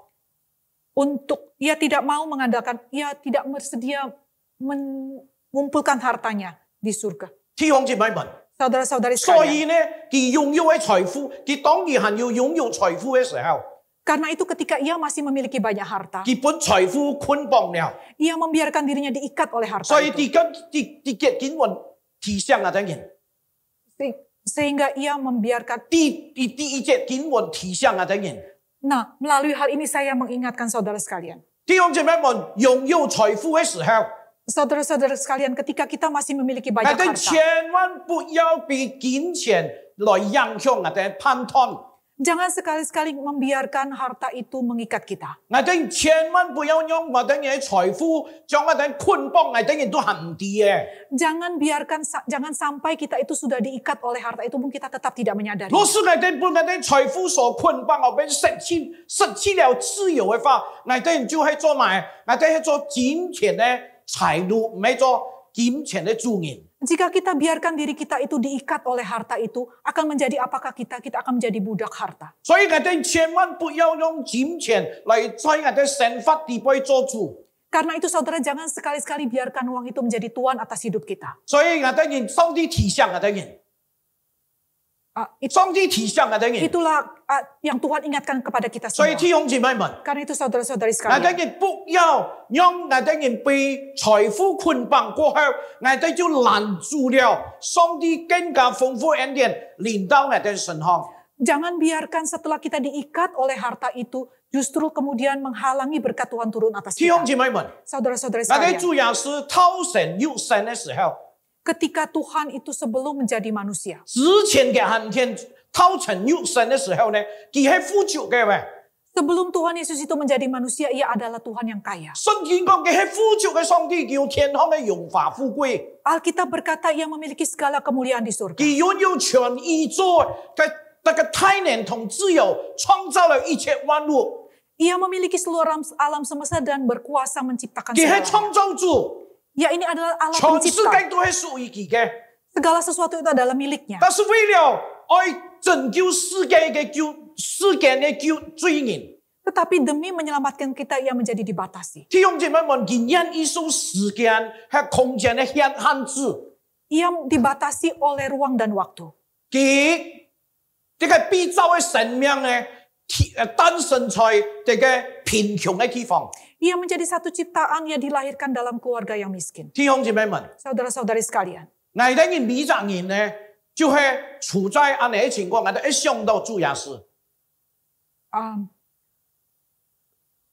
[SPEAKER 6] Ia tidak mau mengandalkan, ia tidak bersedia mengumpulkan hartanya di surga.
[SPEAKER 5] 弟兄姊妹們，
[SPEAKER 6] Saudara-saudari
[SPEAKER 5] 所
[SPEAKER 6] sekalian.
[SPEAKER 5] 以呢，佢擁有嘅財富，佢當然係要擁有財富嘅時候，
[SPEAKER 6] Karena itu ketika ia masih memiliki banyak harta,
[SPEAKER 5] 佢本財富捆綁了，
[SPEAKER 6] ia membiarkan dirinya diikat oleh harta
[SPEAKER 5] 所以
[SPEAKER 6] itu.
[SPEAKER 5] 啲結運提升啊等人，
[SPEAKER 6] Sehingga ia membiarkan.
[SPEAKER 5] 啲一隻結運提升啊等人。
[SPEAKER 6] Nah, melalui hal ini saya mengingatkan saudara sekalian.
[SPEAKER 5] 弟兄姊妹們，擁有財富嘅時候，
[SPEAKER 6] Saudara-saudara sekalian, ketika kita masih memiliki
[SPEAKER 5] 我
[SPEAKER 6] banyak
[SPEAKER 5] 哋
[SPEAKER 6] harta,
[SPEAKER 5] 千萬不要被金錢來影響我哋判斷。
[SPEAKER 6] jangan sekali-sekali membiarkan harta itu mengikat kita.
[SPEAKER 5] 我哋千萬不要用我哋嘅財富將我哋捆綁，我哋都行唔掂嘅。
[SPEAKER 6] Jangan sampai kita itu sudah diikat oleh harta itu pun kita tetap tidak menyadari.
[SPEAKER 5] 若是我哋被我哋財富所捆綁，我哋失去了自由嘅話，我哋就係做咩？我哋係做金錢嘅財路，唔係做金錢嘅主人。
[SPEAKER 6] Jika kita biarkan diri kita itu diikat oleh harta itu, akan menjadi apakah kita? Kita akan menjadi budak harta.
[SPEAKER 5] 所以我哋千萬不要用金錢嚟在我哋神法地位做主。
[SPEAKER 6] Karena itu saudara jangan sekali-sekali biarkan uang itu menjadi tuan atas hidup kita.
[SPEAKER 5] 所以我哋人上帝提醒我哋人，上帝提醒我哋人。
[SPEAKER 6] Itulah yang Tuhan ingatkan kepada kita
[SPEAKER 5] 所以
[SPEAKER 6] semua.
[SPEAKER 5] 弟兄姊妹們，
[SPEAKER 6] Karena itu saudara-saudari
[SPEAKER 5] 我哋
[SPEAKER 6] sekalian,
[SPEAKER 5] 人不要讓我哋人被財富捆綁過後，我哋就攔住了上帝更加豐富恩典臨到我哋身上。
[SPEAKER 6] jangan biarkan setelah kita diikat oleh harta itu, justru kemudian menghalangi berkat Tuhan turun atas
[SPEAKER 5] 弟兄
[SPEAKER 6] kita.
[SPEAKER 5] 姊妹們，
[SPEAKER 6] Saudara-saudari
[SPEAKER 5] 我哋
[SPEAKER 6] sekalian,
[SPEAKER 5] 主要是討神入神嘅時候，
[SPEAKER 6] ketika Tuhan itu sebelum menjadi manusia,
[SPEAKER 5] 之前嘅寒天討神入神嘅時候呢，佢係富足嘅喂。
[SPEAKER 6] sebelum Tuhan Yesus itu menjadi manusia, ia adalah Tuhan yang kaya.
[SPEAKER 5] 聖經講嘅係富足嘅上帝，叫天空嘅榮華富貴，
[SPEAKER 6] Alkitab berkata ia memiliki segala kemuliaan di surga.
[SPEAKER 5] 佢擁有全宇宙嘅那個太能同自由，創造了一切萬物。
[SPEAKER 6] Ia memiliki seluruh alam semesta dan berkuasa menciptakan
[SPEAKER 5] 佢係
[SPEAKER 6] segala.
[SPEAKER 5] 創造主，
[SPEAKER 6] Ya ini adalah Allah
[SPEAKER 5] 全世
[SPEAKER 6] pencipta.
[SPEAKER 5] 界都係屬於佢嘅。
[SPEAKER 6] Segala sesuatu itu adalah miliknya.
[SPEAKER 5] 但是為了愛拯救世界嘅罪人，
[SPEAKER 6] Tetapi demi menyelamatkan kita, ia menjadi dibatasi.
[SPEAKER 5] 弟兄姊妹們，佢因意受時間和空間嘅限制，
[SPEAKER 6] Ia dibatasi oleh ruang dan waktu.
[SPEAKER 5] 佢這個被造嘅生命呢，誕生在這個貧窮嘅地方。
[SPEAKER 6] Ia menjadi satu ciptaan yang dilahirkan dalam keluarga yang miskin.
[SPEAKER 5] 弟兄姊妹們，
[SPEAKER 6] Saudara-saudari sekalian,
[SPEAKER 5] 我哋嘅美國人呢，就係處在安尼嘅情況，我哋一想到主耶穌。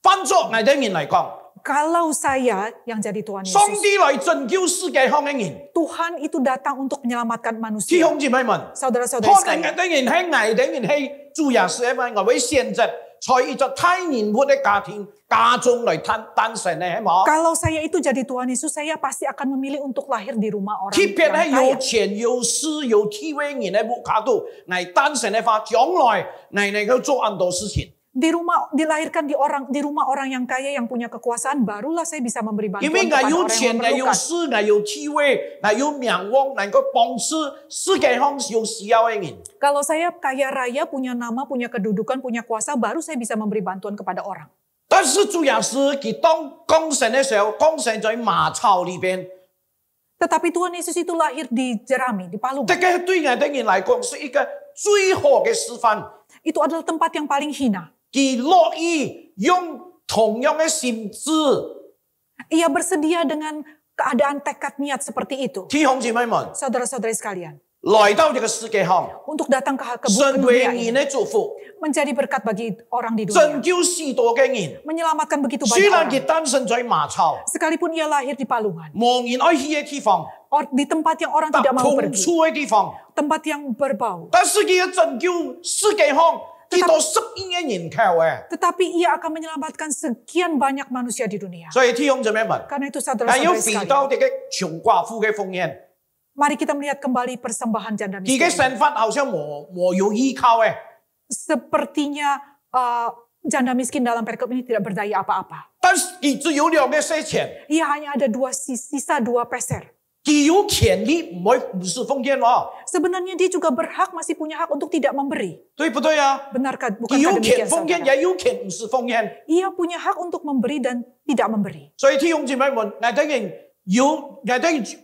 [SPEAKER 5] 翻作我哋人嚟講，
[SPEAKER 6] kalau saya yang jadi Tuhan
[SPEAKER 5] 上
[SPEAKER 6] Yesus,
[SPEAKER 5] 帝來拯救世界上嘅人。
[SPEAKER 6] Tuhan itu datang untuk menyelamatkan
[SPEAKER 5] 弟
[SPEAKER 6] manusia.
[SPEAKER 5] 兄姊妹們，
[SPEAKER 6] Saudara-saudari
[SPEAKER 5] 可能
[SPEAKER 6] sekalian,
[SPEAKER 5] 我哋人喺我哋人喺主耶穌因為我會選擇在一個太年活嘅家中嚟誕生呢，係冇？
[SPEAKER 6] kalau saya itu jadi Tuhan Yesus, saya pasti akan memilih untuk lahir di rumah orang
[SPEAKER 5] 特別
[SPEAKER 6] yang
[SPEAKER 5] 係有
[SPEAKER 6] kaya.
[SPEAKER 5] 錢有勢有地位人喺屋企度，嚟誕生嘅話，將來嚟能夠做很多事情。
[SPEAKER 6] Dilahirkan di rumah orang yang kaya yang punya kekuasaan, barulah saya bisa memberi
[SPEAKER 5] 因
[SPEAKER 6] bantuan
[SPEAKER 5] 為我
[SPEAKER 6] kepada
[SPEAKER 5] 有
[SPEAKER 6] orang yang
[SPEAKER 5] 錢，我有
[SPEAKER 6] memerlukan.
[SPEAKER 5] 勢，我有地位，我有名望，能夠幫助世界上有需要嘅人。
[SPEAKER 6] Kalau saya kaya raya, punya nama, punya kedudukan, punya kuasa, baru saya bisa memberi bantuan kepada orang.
[SPEAKER 5] 但是主耶穌佢當降生嘅時候，降生在馬槽裏邊，
[SPEAKER 6] Tetapi Tuhan Yesus itu lahir di Jerami, di Palung.
[SPEAKER 5] 這個對我哋人嚟講是一個最好嘅示範。
[SPEAKER 6] Itu adalah tempat yang paling hina.
[SPEAKER 5] 佢樂意用同樣嘅心志，
[SPEAKER 6] Ia bersedia dengan keadaan tekad niat seperti itu.
[SPEAKER 5] 弟兄姊妹們，
[SPEAKER 6] Saudara-saudari sekalian,
[SPEAKER 5] 來到這個世界上，
[SPEAKER 6] untuk datang ke
[SPEAKER 5] 神
[SPEAKER 6] dunia
[SPEAKER 5] 為
[SPEAKER 6] ini,
[SPEAKER 5] 人嘅祝福，
[SPEAKER 6] menjadi berkat bagi orang di
[SPEAKER 5] 拯
[SPEAKER 6] dunia.
[SPEAKER 5] 救許多嘅人。
[SPEAKER 6] Menyelamatkan begitu
[SPEAKER 5] 雖
[SPEAKER 6] banyak
[SPEAKER 5] 然
[SPEAKER 6] orang.
[SPEAKER 5] 佢誕生在馬槽，
[SPEAKER 6] Sekalipun ia lahir di Palungan,
[SPEAKER 5] 無人愛去嘅地方，
[SPEAKER 6] di tempat yang orang
[SPEAKER 5] 但
[SPEAKER 6] tidak mau
[SPEAKER 5] 痛
[SPEAKER 6] pergi,
[SPEAKER 5] 處嘅地方，
[SPEAKER 6] tempat yang berbau.
[SPEAKER 5] 但是佢要拯救世界上幾多10億嘅人口嘅。
[SPEAKER 6] Tetapi ia akan menyelamatkan sekian banyak manusia di dunia.
[SPEAKER 5] 所以弟兄姊妹們，
[SPEAKER 6] Karena itu
[SPEAKER 5] 但要
[SPEAKER 6] saudara-saudari
[SPEAKER 5] 回
[SPEAKER 6] sekalian,
[SPEAKER 5] 到這個窮寡婦嘅奉獻，
[SPEAKER 6] mari kita melihat kembali persembahan janda
[SPEAKER 5] 佢嘅
[SPEAKER 6] miskin.
[SPEAKER 5] 身份好像冇有依靠嘅，
[SPEAKER 6] Sepertinya janda miskin dalam perikop ini tidak berdaya apa-apa.
[SPEAKER 5] 但是佢只有2個些錢。
[SPEAKER 6] Ia hanya ada sisa 2 peser.
[SPEAKER 5] 佢有權利唔是奉獻喎，
[SPEAKER 6] Sebenarnya dia juga berhak, masih punya hak untuk tidak memberi.
[SPEAKER 5] 對不對啊？
[SPEAKER 6] Benarkah?
[SPEAKER 5] 佢有
[SPEAKER 6] Bukankah
[SPEAKER 5] 權
[SPEAKER 6] demikian
[SPEAKER 5] 奉獻，
[SPEAKER 6] saudara?
[SPEAKER 5] 也有權唔是奉獻。
[SPEAKER 6] Ia punya hak untuk memberi dan tidak memberi.
[SPEAKER 5] 所以弟兄姊妹們，我哋人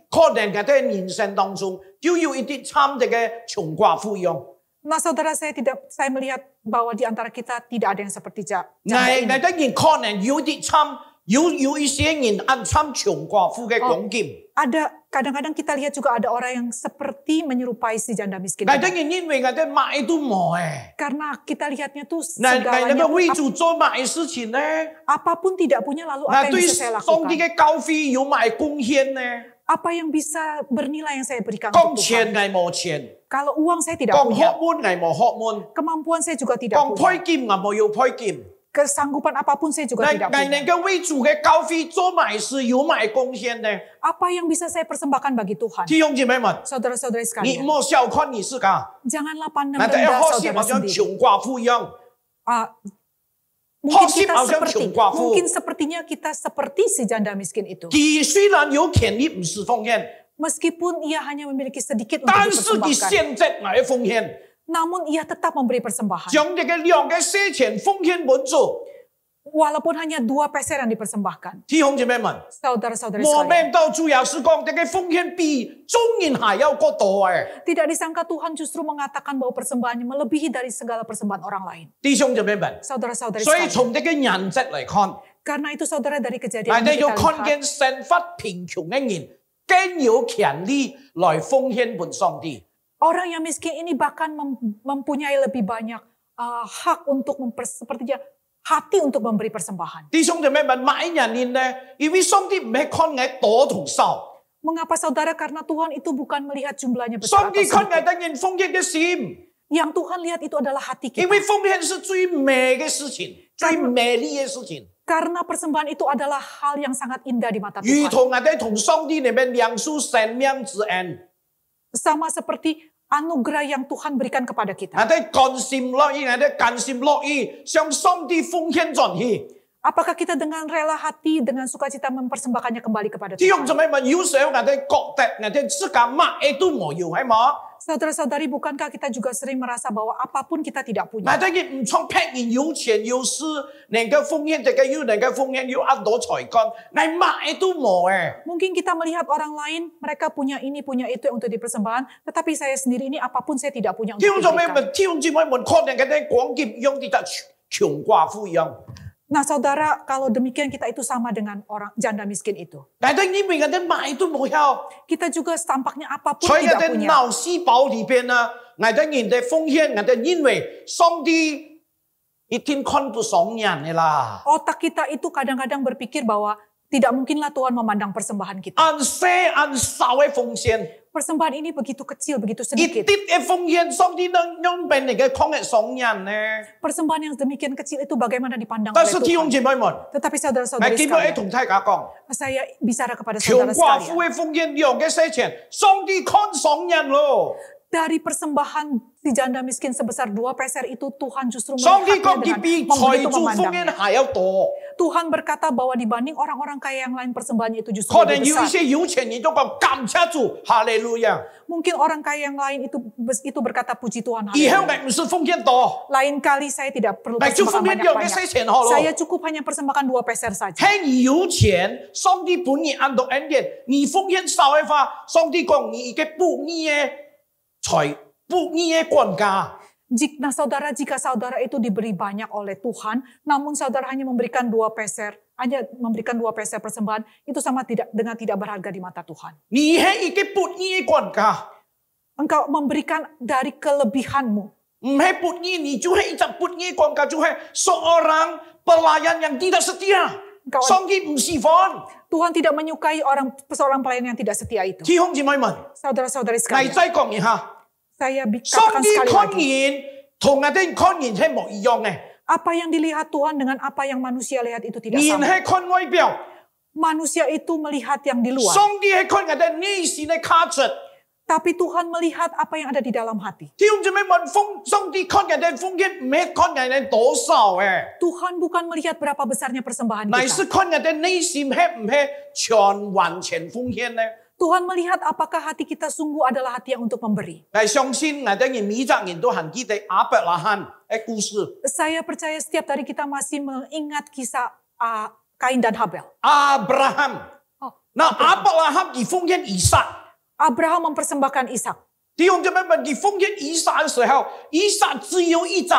[SPEAKER 5] 可能我哋人生當中就有一啲參這個窮寡婦一樣。
[SPEAKER 6] Nah saudara, saya melihat bahwa di antara kita tidak ada yang seperti janda
[SPEAKER 5] 我
[SPEAKER 6] ini.
[SPEAKER 5] 哋人可能有啲參有一些人按參窮寡婦嘅講劍。
[SPEAKER 6] Ada kadang-kadang kita lihat juga ada orang yang seperti menyerupai si janda miskin.
[SPEAKER 5] 我哋人因為我哋買都冇誒，
[SPEAKER 6] Karena kita lihatnya tuh
[SPEAKER 5] 那
[SPEAKER 6] segalanya
[SPEAKER 5] 個為主做乜事情呢？
[SPEAKER 6] apapun tidak punya, lalu
[SPEAKER 5] 那
[SPEAKER 6] apa yang
[SPEAKER 5] 對
[SPEAKER 6] bisa saya
[SPEAKER 5] 上帝
[SPEAKER 6] lakukan?
[SPEAKER 5] 嘅教會有乜貢獻呢？
[SPEAKER 6] Apa yang bisa bernilai yang saya berikan
[SPEAKER 5] 講
[SPEAKER 6] untuk
[SPEAKER 5] 錢
[SPEAKER 6] Tuhan?
[SPEAKER 5] 我冇錢，
[SPEAKER 6] Kalau uang saya tidak
[SPEAKER 5] 講學
[SPEAKER 6] punya,
[SPEAKER 5] 問我冇學問，
[SPEAKER 6] kemampuan saya juga tidak
[SPEAKER 5] 講
[SPEAKER 6] punya,
[SPEAKER 5] 配劍我冇要配劍。
[SPEAKER 6] kesanggupan apapun saya juga tidak
[SPEAKER 5] 我
[SPEAKER 6] punya.
[SPEAKER 5] 能夠為主嘅教會做乜事有乜貢獻呢？
[SPEAKER 6] Apa yang bisa saya persembahkan bagi Tuhan?
[SPEAKER 5] 弟兄姊妹們，
[SPEAKER 6] Saudara-saudari
[SPEAKER 5] 你
[SPEAKER 6] sekalian,
[SPEAKER 5] 唔好小看你自家，
[SPEAKER 6] janganlah pandang
[SPEAKER 5] 我哋
[SPEAKER 6] rendah
[SPEAKER 5] 好似
[SPEAKER 6] saudara
[SPEAKER 5] 好像
[SPEAKER 6] sendiri.
[SPEAKER 5] 窮寡婦一樣。
[SPEAKER 6] Mungkin
[SPEAKER 5] Hosip
[SPEAKER 6] kita
[SPEAKER 5] hanya
[SPEAKER 6] seperti,
[SPEAKER 5] cungkwafu.
[SPEAKER 6] mungkin sepertinya kita seperti si janda miskin itu.
[SPEAKER 5] 佢雖然有權利唔是奉獻，
[SPEAKER 6] Meskipun ia hanya memiliki sedikit untuk
[SPEAKER 5] 但是佢
[SPEAKER 6] dipersembahkan,
[SPEAKER 5] 現值嚟奉獻，
[SPEAKER 6] namun ia tetap memberi persembahan.
[SPEAKER 5] 將你嘅兩嘅些錢奉獻本主。
[SPEAKER 6] Walaupun hanya 2 peser yang dipersembahkan.
[SPEAKER 5] 弟兄姐妹們，
[SPEAKER 6] Saudara-saudari
[SPEAKER 5] 我
[SPEAKER 6] sekalian,
[SPEAKER 5] 明到主耶穌講，你嘅奉獻比眾人還要過多誒。
[SPEAKER 6] tidak disangka Tuhan justru mengatakan bahwa persembahannya melebihi dari segala persembahan orang lain.
[SPEAKER 5] 弟兄姐妹們，
[SPEAKER 6] Saudara-saudari
[SPEAKER 5] 所以
[SPEAKER 6] sekalian,
[SPEAKER 5] 從你嘅人質嚟看，
[SPEAKER 6] karena itu saudara dari kejadian
[SPEAKER 5] 但
[SPEAKER 6] ini
[SPEAKER 5] 係要
[SPEAKER 6] kita
[SPEAKER 5] 看
[SPEAKER 6] lihat,
[SPEAKER 5] 見神發貧窮嘅人，更有權利來奉獻本上帝。
[SPEAKER 6] orang yang miskin ini bahkan mempunyai lebih banyak hak untuk seperti dia hati untuk memberi persembahan.
[SPEAKER 5] 弟兄姐妹們，買人呢，因為上帝唔係看你多同少，
[SPEAKER 6] Mengapa saudara? Karena Tuhan itu bukan melihat jumlahnya besar
[SPEAKER 5] 上
[SPEAKER 6] atau
[SPEAKER 5] 帝看你
[SPEAKER 6] sedikit.
[SPEAKER 5] 等人奉獻嘅心，
[SPEAKER 6] Yang Tuhan lihat itu adalah hati
[SPEAKER 5] 因
[SPEAKER 6] kita.
[SPEAKER 5] 為奉獻是最美嘅事情，最美麗嘅事情。
[SPEAKER 6] Karena persembahan itu adalah hal yang sangat indah di mata
[SPEAKER 5] 如
[SPEAKER 6] Tuhan.
[SPEAKER 5] 同我哋同上帝裏面兩數生命之恩，
[SPEAKER 6] Sama seperti anugerah yang Tuhan berikan kepada
[SPEAKER 5] 我
[SPEAKER 6] kita.
[SPEAKER 5] 哋甘心樂意，我哋甘心樂意向上帝奉獻盡去。
[SPEAKER 6] Apakah kita dengan rela hati, dengan sukacita mempersembahkannya kembali kepada
[SPEAKER 5] 弟兄姊
[SPEAKER 6] Tuhan?
[SPEAKER 5] 妹們，有時候我哋覺得我哋自己乜都冇有，係嘛？
[SPEAKER 6] Saudara-saudari, bukankah kita juga sering merasa bahwa apapun kita tidak
[SPEAKER 5] 我
[SPEAKER 6] punya?
[SPEAKER 5] 哋唔從劈人有錢有勢，能夠奉獻這個有，能夠奉獻有很多才幹，我乜都冇誒。
[SPEAKER 6] Mungkin kita melihat orang lain, mereka punya ini, punya itu yang untuk dipersembahan, tetapi saya sendiri ini apapun saya tidak punya
[SPEAKER 5] 弟
[SPEAKER 6] untuk
[SPEAKER 5] 兄姊妹
[SPEAKER 6] diberikan.
[SPEAKER 5] 們，弟兄姊妹們，可能我哋廣結一樣，啲窮寡婦一樣。
[SPEAKER 6] Nah saudara, kalau demikian kita itu sama dengan orang janda miskin itu.
[SPEAKER 5] 但係因為我哋乜都冇有。
[SPEAKER 6] Kita juga tampaknya apapun
[SPEAKER 5] 所以我
[SPEAKER 6] tidak
[SPEAKER 5] 哋
[SPEAKER 6] punya.
[SPEAKER 5] 腦細胞裏邊呢，我哋人哋奉獻，我哋認為上帝一定看不上人嘅啦。
[SPEAKER 6] Otak kita itu kadang-kadang berpikir bahwa tidak mungkinlah Tuhan memandang persembahan kita.
[SPEAKER 5] 按些按少嘅奉獻，
[SPEAKER 6] Persembahan ini begitu kecil, begitu
[SPEAKER 5] 一
[SPEAKER 6] sedikit.
[SPEAKER 5] 啲嘅奉獻，上帝能用俾你嘅看嘅上人呢？
[SPEAKER 6] Persembahan yang demikian kecil itu bagaimana dipandang
[SPEAKER 5] 但
[SPEAKER 6] oleh
[SPEAKER 5] 是弟兄
[SPEAKER 6] Tuhan.
[SPEAKER 5] 姊妹們，
[SPEAKER 6] Tetapi
[SPEAKER 5] 我
[SPEAKER 6] saudara-saudari
[SPEAKER 5] 今日
[SPEAKER 6] sekalian,
[SPEAKER 5] 同大家講，
[SPEAKER 6] saya bicara kepada
[SPEAKER 5] 窮
[SPEAKER 6] saudara
[SPEAKER 5] 寡婦
[SPEAKER 6] sekalian.
[SPEAKER 5] 嘅奉獻兩嘅些錢，上帝看上人咯。
[SPEAKER 6] Dari persembahan si janda miskin sebesar 2 peser itu Tuhan justru
[SPEAKER 5] 上帝
[SPEAKER 6] melihatnya
[SPEAKER 5] 講
[SPEAKER 6] dengan
[SPEAKER 5] 佢比
[SPEAKER 6] membegitu
[SPEAKER 5] 財主奉獻
[SPEAKER 6] memandangnya.
[SPEAKER 5] 還要多，
[SPEAKER 6] Tuhan berkata bahwa dibanding orang-orang kaya yang lain persembahannya itu justru
[SPEAKER 5] 可能
[SPEAKER 6] lebih
[SPEAKER 5] 有一
[SPEAKER 6] besar.
[SPEAKER 5] 些有錢人都講感謝主，哈利路亞。
[SPEAKER 6] Mungkin orang kaya yang lain itu berkata puji Tuhan.
[SPEAKER 5] 以後
[SPEAKER 6] haleluya.
[SPEAKER 5] 我唔是奉獻多，
[SPEAKER 6] Lain kali saya tidak perlu
[SPEAKER 5] 我就奉
[SPEAKER 6] persembahkan
[SPEAKER 5] 獻兩嘅
[SPEAKER 6] banyak-banyak.
[SPEAKER 5] 些錢好咯。
[SPEAKER 6] Saya cukup hanya persembahkan 2 peser saja.
[SPEAKER 5] 很有錢，上帝本你按到恩典，你奉獻少嘅話，上帝講你一個不義嘅財，不義嘅管家。
[SPEAKER 6] Nah saudara, jika saudara itu diberi banyak oleh Tuhan, namun saudara hanya memberikan 2 peser, hanya memberikan 2 peser persembahan, itu sama dengan tidak berharga di mata Tuhan.
[SPEAKER 5] 你係一個不義嘅管家，
[SPEAKER 6] Engkau memberikan dari kelebihanmu.
[SPEAKER 5] 唔係不義，你就係一隻不義嘅管家，就係 seorang pelayan yang tidak setia。
[SPEAKER 6] Engkau,
[SPEAKER 5] 上帝唔喜歡。
[SPEAKER 6] Tuhan tidak menyukai seorang pelayan yang tidak setia itu.
[SPEAKER 5] 弟兄姊妹們，
[SPEAKER 6] Saudara-saudari
[SPEAKER 5] 我
[SPEAKER 6] sekalian,
[SPEAKER 5] 再講一下，
[SPEAKER 6] saya
[SPEAKER 5] 上
[SPEAKER 6] katakan
[SPEAKER 5] 帝
[SPEAKER 6] sekali
[SPEAKER 5] 看
[SPEAKER 6] lagi.
[SPEAKER 5] 人同我哋看人係冇一樣嘅，
[SPEAKER 6] Apa yang dilihat Tuhan dengan apa yang manusia lihat itu tidak
[SPEAKER 5] 人
[SPEAKER 6] sama.
[SPEAKER 5] 係看外表，
[SPEAKER 6] Manusia itu melihat yang di luar.
[SPEAKER 5] 上帝係看我哋內心嘅價值。
[SPEAKER 6] Tapi Tuhan melihat apa yang ada di dalam hati.
[SPEAKER 5] 弟兄姊妹們，上帝看人哋奉獻，唔係看人哋多少嘅，
[SPEAKER 6] Tuhan bukan melihat berapa besarnya persembahan
[SPEAKER 5] 乃
[SPEAKER 6] kita.
[SPEAKER 5] 是看人哋內心係唔係全完全奉獻呢？
[SPEAKER 6] Tuhan melihat apakah hati kita sungguh adalah hati yang untuk memberi.
[SPEAKER 5] 我相信我哋人每個人都還記得亞伯拉罕嘅故事。
[SPEAKER 6] Saya percaya setiap dari kita masih mengingat kisah Kain dan Habel.
[SPEAKER 5] 亞伯拉罕，
[SPEAKER 6] Oh,
[SPEAKER 5] 那亞伯拉罕佢奉獻以撒。
[SPEAKER 6] Abraham mempersembahkan Ishak.
[SPEAKER 5] 弟兄姊妹們，佢奉獻以撒嘅時候，以撒只有一隻，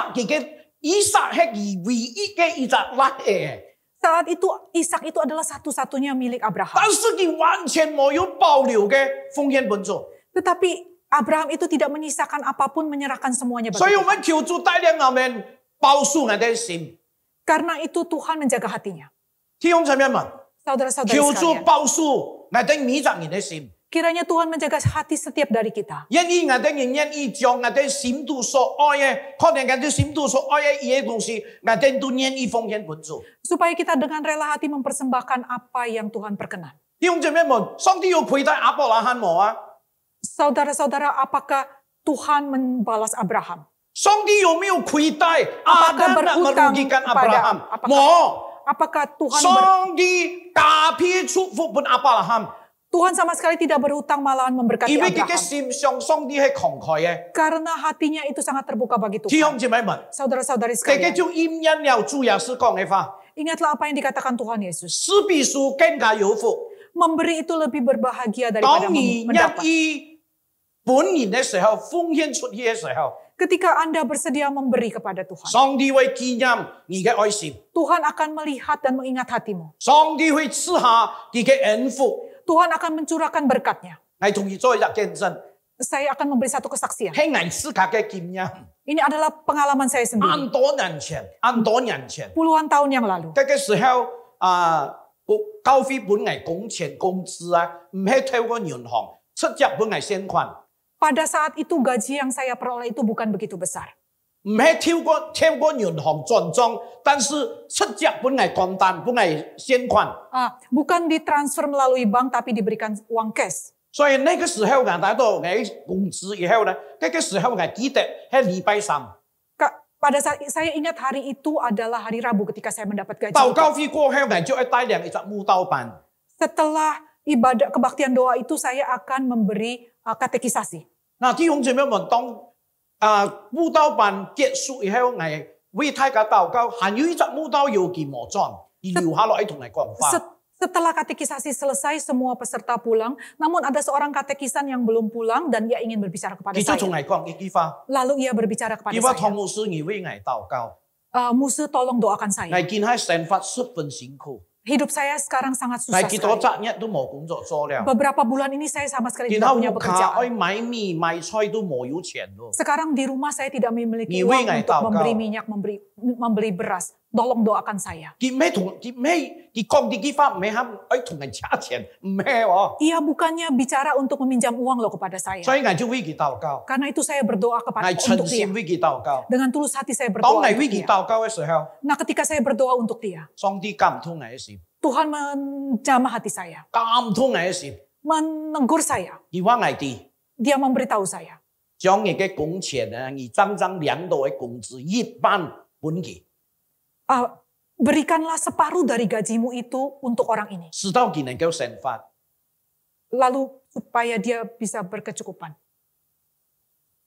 [SPEAKER 5] 以撒係佢唯一嘅一隻拉嘅。
[SPEAKER 6] Saat itu Ishak itu adalah satu-satunya milik Abraham.
[SPEAKER 5] 但是佢完全冇有保留嘅奉獻本主。
[SPEAKER 6] Tetapi Abraham itu tidak menyisakan apapun, menyerahkan semuanya
[SPEAKER 5] 所以
[SPEAKER 6] bagi
[SPEAKER 5] 我們
[SPEAKER 6] Tuhan.
[SPEAKER 5] 求主帶領我們保守我哋心。
[SPEAKER 6] Karena itu Tuhan menjaga hatinya.
[SPEAKER 5] 弟兄姊妹們，
[SPEAKER 6] Saudara-saudari
[SPEAKER 5] 求主
[SPEAKER 6] sekalian.
[SPEAKER 5] 保守我哋每個人嘅心。
[SPEAKER 6] Kiranya Tuhan menjaga hati setiap dari kita.
[SPEAKER 5] 因為我哋願意將我哋心度所愛嘅，可能我哋心度所愛嘅嘢東西，我哋都願意奉獻本主。
[SPEAKER 6] Supaya kita dengan rela hati mempersembahkan apa yang Tuhan perkenan.
[SPEAKER 5] 弟兄姊妹們，上帝有虧待亞伯拉罕冇啊？
[SPEAKER 6] Saudara-saudara, apakah Tuhan membalas Abraham?
[SPEAKER 5] 上帝有沒有虧待亞當
[SPEAKER 6] berhutang
[SPEAKER 5] merugikan
[SPEAKER 6] kepada-
[SPEAKER 5] Abraham？
[SPEAKER 6] apakah-
[SPEAKER 5] 冇。
[SPEAKER 6] Apakah Tuhan
[SPEAKER 5] 上帝加倍祝福本亞伯拉罕，
[SPEAKER 6] Tuhan sama sekali tidak berhutang, malahan memberkati
[SPEAKER 5] 因為佢嘅
[SPEAKER 6] Abraham.
[SPEAKER 5] 心上上帝係慷慨嘅。
[SPEAKER 6] Karena hatinya itu sangat terbuka bagi
[SPEAKER 5] 弟
[SPEAKER 6] Tuhan.
[SPEAKER 5] 兄姊妹們，
[SPEAKER 6] Saudara-saudari
[SPEAKER 5] 佢嘅
[SPEAKER 6] sekalian,
[SPEAKER 5] 就應驗了主耶穌講嘅話，
[SPEAKER 6] ingatlah apa yang dikatakan Tuhan Yesus.
[SPEAKER 5] 施比受更加有福。
[SPEAKER 6] Memberi itu lebih berbahagia
[SPEAKER 5] 當
[SPEAKER 6] daripada
[SPEAKER 5] 你
[SPEAKER 6] mendapat.
[SPEAKER 5] 願意本年嘅時候，奉獻出去嘅時候，
[SPEAKER 6] Ketika Anda bersedia memberi kepada Tuhan,
[SPEAKER 5] 上帝會紀念你嘅愛心，
[SPEAKER 6] Tuhan akan melihat dan mengingat hatimu.
[SPEAKER 5] 上帝會賜下佢嘅恩福。
[SPEAKER 6] Tuhan akan mencurahkan berkatnya.
[SPEAKER 5] 我同意做一見證，
[SPEAKER 6] Saya akan memberi satu kesaksian.
[SPEAKER 5] 係我自家嘅經驗。
[SPEAKER 6] Ini adalah pengalaman saya sendiri.
[SPEAKER 5] 按多年前，
[SPEAKER 6] Puluhan tahun yang lalu.
[SPEAKER 5] 嗰個時候教會本嚟工錢工資啊，唔係透過銀行，直接本嚟先款。
[SPEAKER 6] Pada saat itu gaji yang saya peroleh itu bukan begitu besar.
[SPEAKER 5] 唔係透過銀行轉帳，但是直接本嚟簡單，本嚟先款。
[SPEAKER 6] Bukan ditransfer melalui bank tapi diberikan uang cash.
[SPEAKER 5] 所以那個時候我拿到我工資以後呢，嗰個時候我記得係禮拜三。
[SPEAKER 6] Pada saat saya ingat hari itu adalah hari Rabu ketika saya mendapat gaji.
[SPEAKER 5] 到教會過後，我就會帶領一隻舞蹈班。
[SPEAKER 6] Setelah ibadah kebaktian doa itu saya akan memberi katekisasi.
[SPEAKER 5] 嗱，弟兄姊妹們，當舞蹈班結束以後，我為大家禱告，還有一隻舞蹈要記冇轉，而留下來同你講話。
[SPEAKER 6] Setelah katekisasi selesai, semua peserta pulang. Namun ada seorang katekisan yang belum pulang dan dia ingin berbicara kepada
[SPEAKER 5] 佢就同
[SPEAKER 6] saya.
[SPEAKER 5] 我講一句話，
[SPEAKER 6] Lalu ia berbicara kepada
[SPEAKER 5] 佢話湯
[SPEAKER 6] saya.
[SPEAKER 5] 牧師，你為我禱告，
[SPEAKER 6] Musuh tolong doakan
[SPEAKER 5] 我
[SPEAKER 6] saya.
[SPEAKER 5] 見喺成法十分辛苦，
[SPEAKER 6] Hidup saya sekarang sangat
[SPEAKER 5] 我
[SPEAKER 6] susah
[SPEAKER 5] 見到
[SPEAKER 6] sekali.
[SPEAKER 5] 昨日都冇工作做了，
[SPEAKER 6] Beberapa bulan ini saya sama sekali
[SPEAKER 5] 然
[SPEAKER 6] tidak
[SPEAKER 5] 後
[SPEAKER 6] punya
[SPEAKER 5] 屋企愛
[SPEAKER 6] pekerjaan.
[SPEAKER 5] 買米買菜都冇有錢咯。
[SPEAKER 6] Sekarang di rumah saya tidak memiliki
[SPEAKER 5] Ni
[SPEAKER 6] uang
[SPEAKER 5] wei ngai
[SPEAKER 6] untuk
[SPEAKER 5] tau
[SPEAKER 6] memberi
[SPEAKER 5] kau.
[SPEAKER 6] minyak, membeli beras. Tolong doakan saya.
[SPEAKER 5] 佢咩同佢咩佢講啲句話唔係喊愛同人trả錢，唔係喎。
[SPEAKER 6] Ia bukannya bicara untuk meminjam uang loh kepada saya.
[SPEAKER 5] 所以我就為佢禱告，
[SPEAKER 6] Karena itu saya berdoa kepada
[SPEAKER 5] 我誠
[SPEAKER 6] untuk dia.
[SPEAKER 5] 心為佢禱告。
[SPEAKER 6] Dengan tulus hati saya
[SPEAKER 5] 當
[SPEAKER 6] berdoa
[SPEAKER 5] 我
[SPEAKER 6] untuk
[SPEAKER 5] 為佢
[SPEAKER 6] dia.
[SPEAKER 5] 禱告嘅時候，
[SPEAKER 6] Nah ketika saya berdoa untuk dia,
[SPEAKER 5] 上帝感動我嘅心，
[SPEAKER 6] Tuhan menjamah hati saya.
[SPEAKER 5] 感動我嘅心，
[SPEAKER 6] Menegur saya.
[SPEAKER 5] 佢話我哋
[SPEAKER 6] Dia memberitahu saya.
[SPEAKER 5] 將你嘅工錢啊，你真正領到嘅工資一半本佢，
[SPEAKER 6] Berikanlah separuh dari gajimu itu untuk orang ini.
[SPEAKER 5] 直到佢能夠成法。
[SPEAKER 6] Lalu supaya dia bisa berkecukupan.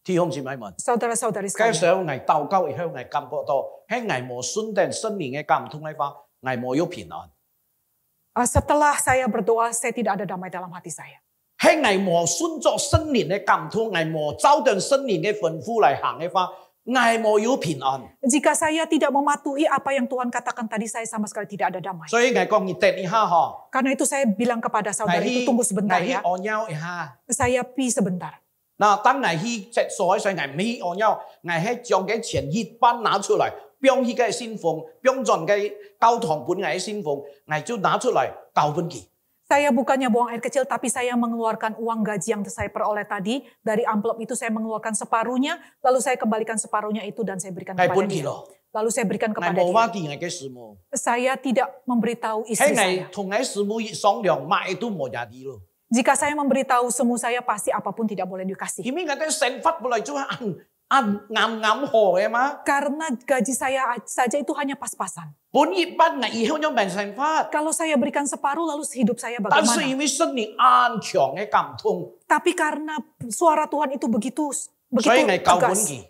[SPEAKER 5] 弟兄姊妹們，
[SPEAKER 6] Saudara-saudari
[SPEAKER 5] 嗰
[SPEAKER 6] sekalian.
[SPEAKER 5] 時候我禱告以後，我感覺到喺我冇信定新年嘅感動嘅話，我冇有平安。
[SPEAKER 6] Setelah saya berdoa, saya tidak ada damai dalam hati saya.
[SPEAKER 5] 喺我冇順著新年嘅感動，我冇照定新年嘅吩咐嚟行嘅話，我冇有平安。
[SPEAKER 6] Jika saya tidak mematuhi apa yang Tuhan katakan tadi, saya sama sekali tidak ada damai.
[SPEAKER 5] 所以我講你等一下嗬，
[SPEAKER 6] Karena itu saya bilang kepada
[SPEAKER 5] 我
[SPEAKER 6] saudara itu, tunggu sebentar
[SPEAKER 5] 去
[SPEAKER 6] ya.
[SPEAKER 5] 按休一下。
[SPEAKER 6] Saya pi sebentar.
[SPEAKER 5] 嗱，當我去食所以我未按休，我係將嘅錢一半拿出來，將佢嘅信奉，將盡嘅教堂本嘅信奉，我就拿出來交本佢。
[SPEAKER 6] Saya bukannya buang air kecil, tapi saya mengeluarkan uang gaji yang saya peroleh tadi. Dari amplop itu saya mengeluarkan separuhnya, lalu saya kembalikan separuhnya itu dan saya berikan
[SPEAKER 5] 係
[SPEAKER 6] kepada
[SPEAKER 5] 本佢
[SPEAKER 6] dia.
[SPEAKER 5] 咯，
[SPEAKER 6] Lalu saya berikan
[SPEAKER 5] 我
[SPEAKER 6] kepada
[SPEAKER 5] 冇
[SPEAKER 6] dia.
[SPEAKER 5] 話啲我嘅事務。
[SPEAKER 6] Saya tidak memberitahu
[SPEAKER 5] 喺
[SPEAKER 6] istri
[SPEAKER 5] 我
[SPEAKER 6] saya.
[SPEAKER 5] 同我事務一商量，買都冇價啲咯。
[SPEAKER 6] Jika saya memberitahu semu saya, pasti apapun tidak boleh dikasih.
[SPEAKER 5] 因為我哋成發本來就係啱好嘅嘛，
[SPEAKER 6] Karena gaji saya saja itu hanya pas-pasan.
[SPEAKER 5] 本一半我以後就變成發，
[SPEAKER 6] Kalau saya berikan separuh, lalu hidup saya
[SPEAKER 5] 但是
[SPEAKER 6] bagaimana?
[SPEAKER 5] 因為新年安強嘅感動，
[SPEAKER 6] Tapi karena suara Tuhan itu begitu
[SPEAKER 5] 所以我交本
[SPEAKER 6] tegas,
[SPEAKER 5] 佢。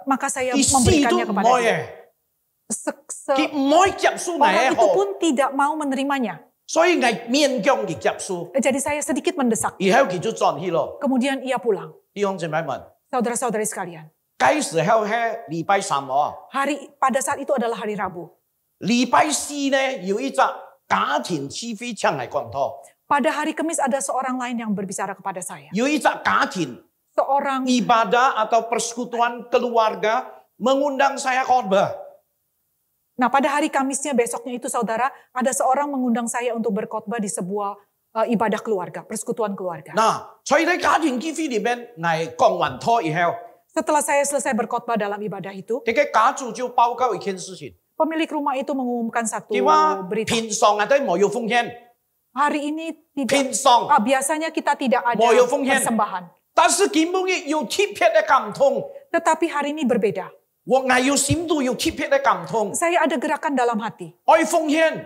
[SPEAKER 6] maka saya
[SPEAKER 5] 佢死
[SPEAKER 6] memberikannya
[SPEAKER 5] 都唔
[SPEAKER 6] kepada
[SPEAKER 5] 愛
[SPEAKER 6] dia.
[SPEAKER 5] 嘅，佢唔可以接受我
[SPEAKER 6] Orang
[SPEAKER 5] 嘅
[SPEAKER 6] itu
[SPEAKER 5] 好，
[SPEAKER 6] pun tidak mau menerimanya.
[SPEAKER 5] 所以我勉強佢接受，
[SPEAKER 6] Jadi saya sedikit mendesak.
[SPEAKER 5] 以後佢就轉去咯。
[SPEAKER 6] Kemudian ia pulang.
[SPEAKER 5] 弟兄姊妹們，
[SPEAKER 6] Saudara-saudari sekalian.
[SPEAKER 5] 嗰時候係禮拜三喎，
[SPEAKER 6] Pada saat itu adalah hari Rabu.
[SPEAKER 5] 禮拜四呢有一隻家庭聚會請嚟講道，
[SPEAKER 6] Pada hari Kamis ada seorang lain yang berbicara kepada saya.
[SPEAKER 5] 有一隻家庭
[SPEAKER 6] Seorang
[SPEAKER 5] ibadah atau persekutuan keluarga mengundang saya khotbah.
[SPEAKER 6] Nah, pada hari Kamisnya besoknya itu saudara, ada seorang mengundang saya untuk berkhotbah di sebuah ibadah keluarga, persekutuan keluarga.
[SPEAKER 5] 嗱，在啲家庭聚會裏面，我講完道以後，
[SPEAKER 6] Setelah saya selesai berkhotbah dalam ibadah itu,
[SPEAKER 5] 啲嘅家主就報告一件事情，
[SPEAKER 6] pemilik rumah itu mengumumkan satu
[SPEAKER 5] 佢話
[SPEAKER 6] berita.
[SPEAKER 5] 平常我哋冇要奉獻，
[SPEAKER 6] Hari ini tidak,
[SPEAKER 5] 平常，
[SPEAKER 6] biasanya kita tidak ada
[SPEAKER 5] Mau yung funghen.
[SPEAKER 6] persembahan.
[SPEAKER 5] 但是根本嘅要特別嘅感動，
[SPEAKER 6] Tetapi hari ini berbeda.
[SPEAKER 5] 我係要閃到要 keep 嘅感動，
[SPEAKER 6] Saya ada gerakan dalam hati.
[SPEAKER 5] 愛奉獻，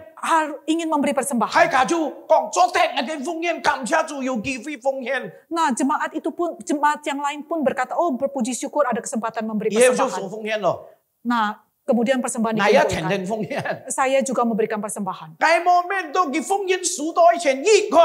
[SPEAKER 6] Ingin memberi persembahan.
[SPEAKER 5] 係家就講昨天我哋奉獻，感謝主要機會奉獻，
[SPEAKER 6] Nah, jemaat yang lain pun berkata, oh berpuji syukur ada kesempatan memberi
[SPEAKER 5] 也就
[SPEAKER 6] persembahan.
[SPEAKER 5] 所奉獻咯，
[SPEAKER 6] Nah, kemudian persembahan
[SPEAKER 5] 我一天
[SPEAKER 6] dikumpulkan.
[SPEAKER 5] 天奉獻，
[SPEAKER 6] Saya juga memberikan persembahan.
[SPEAKER 5] 我冇咩到佢奉獻數代錢億佢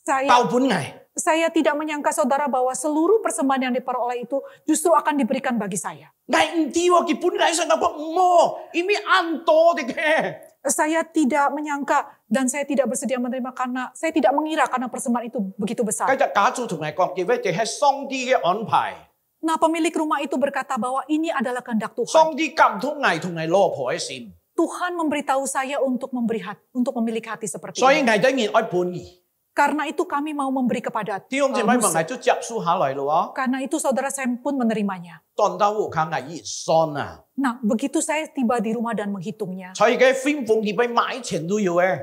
[SPEAKER 6] Saya
[SPEAKER 5] 到本藝，
[SPEAKER 6] Saya tidak menyangka saudara bahwa seluruh persembahan yang diperoleh itu justru akan diberikan bagi saya.
[SPEAKER 5] 我唔知喎，佢本藝上我講唔好，因為按多啲嘅。
[SPEAKER 6] Saya tidak menyangka dan saya tidak bersedia menerima karena saya tidak mengira karena persembahan itu begitu
[SPEAKER 5] 繼
[SPEAKER 6] besar.
[SPEAKER 5] 續家族同埋講，佢哋係上帝嘅安排，
[SPEAKER 6] Nah, pemilik rumah itu berkata bahwa ini adalah kehendak Tuhan.
[SPEAKER 5] 上帝感動我同埋老婆嘅心，
[SPEAKER 6] Tuhan memberitahu saya untuk memiliki hati seperti
[SPEAKER 5] 所以
[SPEAKER 6] ini.
[SPEAKER 5] 我當然愛本義。
[SPEAKER 6] Karena itu kami mau memberi kepada
[SPEAKER 5] 弟兄姊妹們，
[SPEAKER 6] musuh.
[SPEAKER 5] 我就接受下來咯。
[SPEAKER 6] Karena itu saudara saya pun menerimanya.
[SPEAKER 5] 當到我看我一算啊，
[SPEAKER 6] Nah, begitu saya tiba di rumah dan menghitungnya.
[SPEAKER 5] 所以嘅分封你俾買錢都要嘅，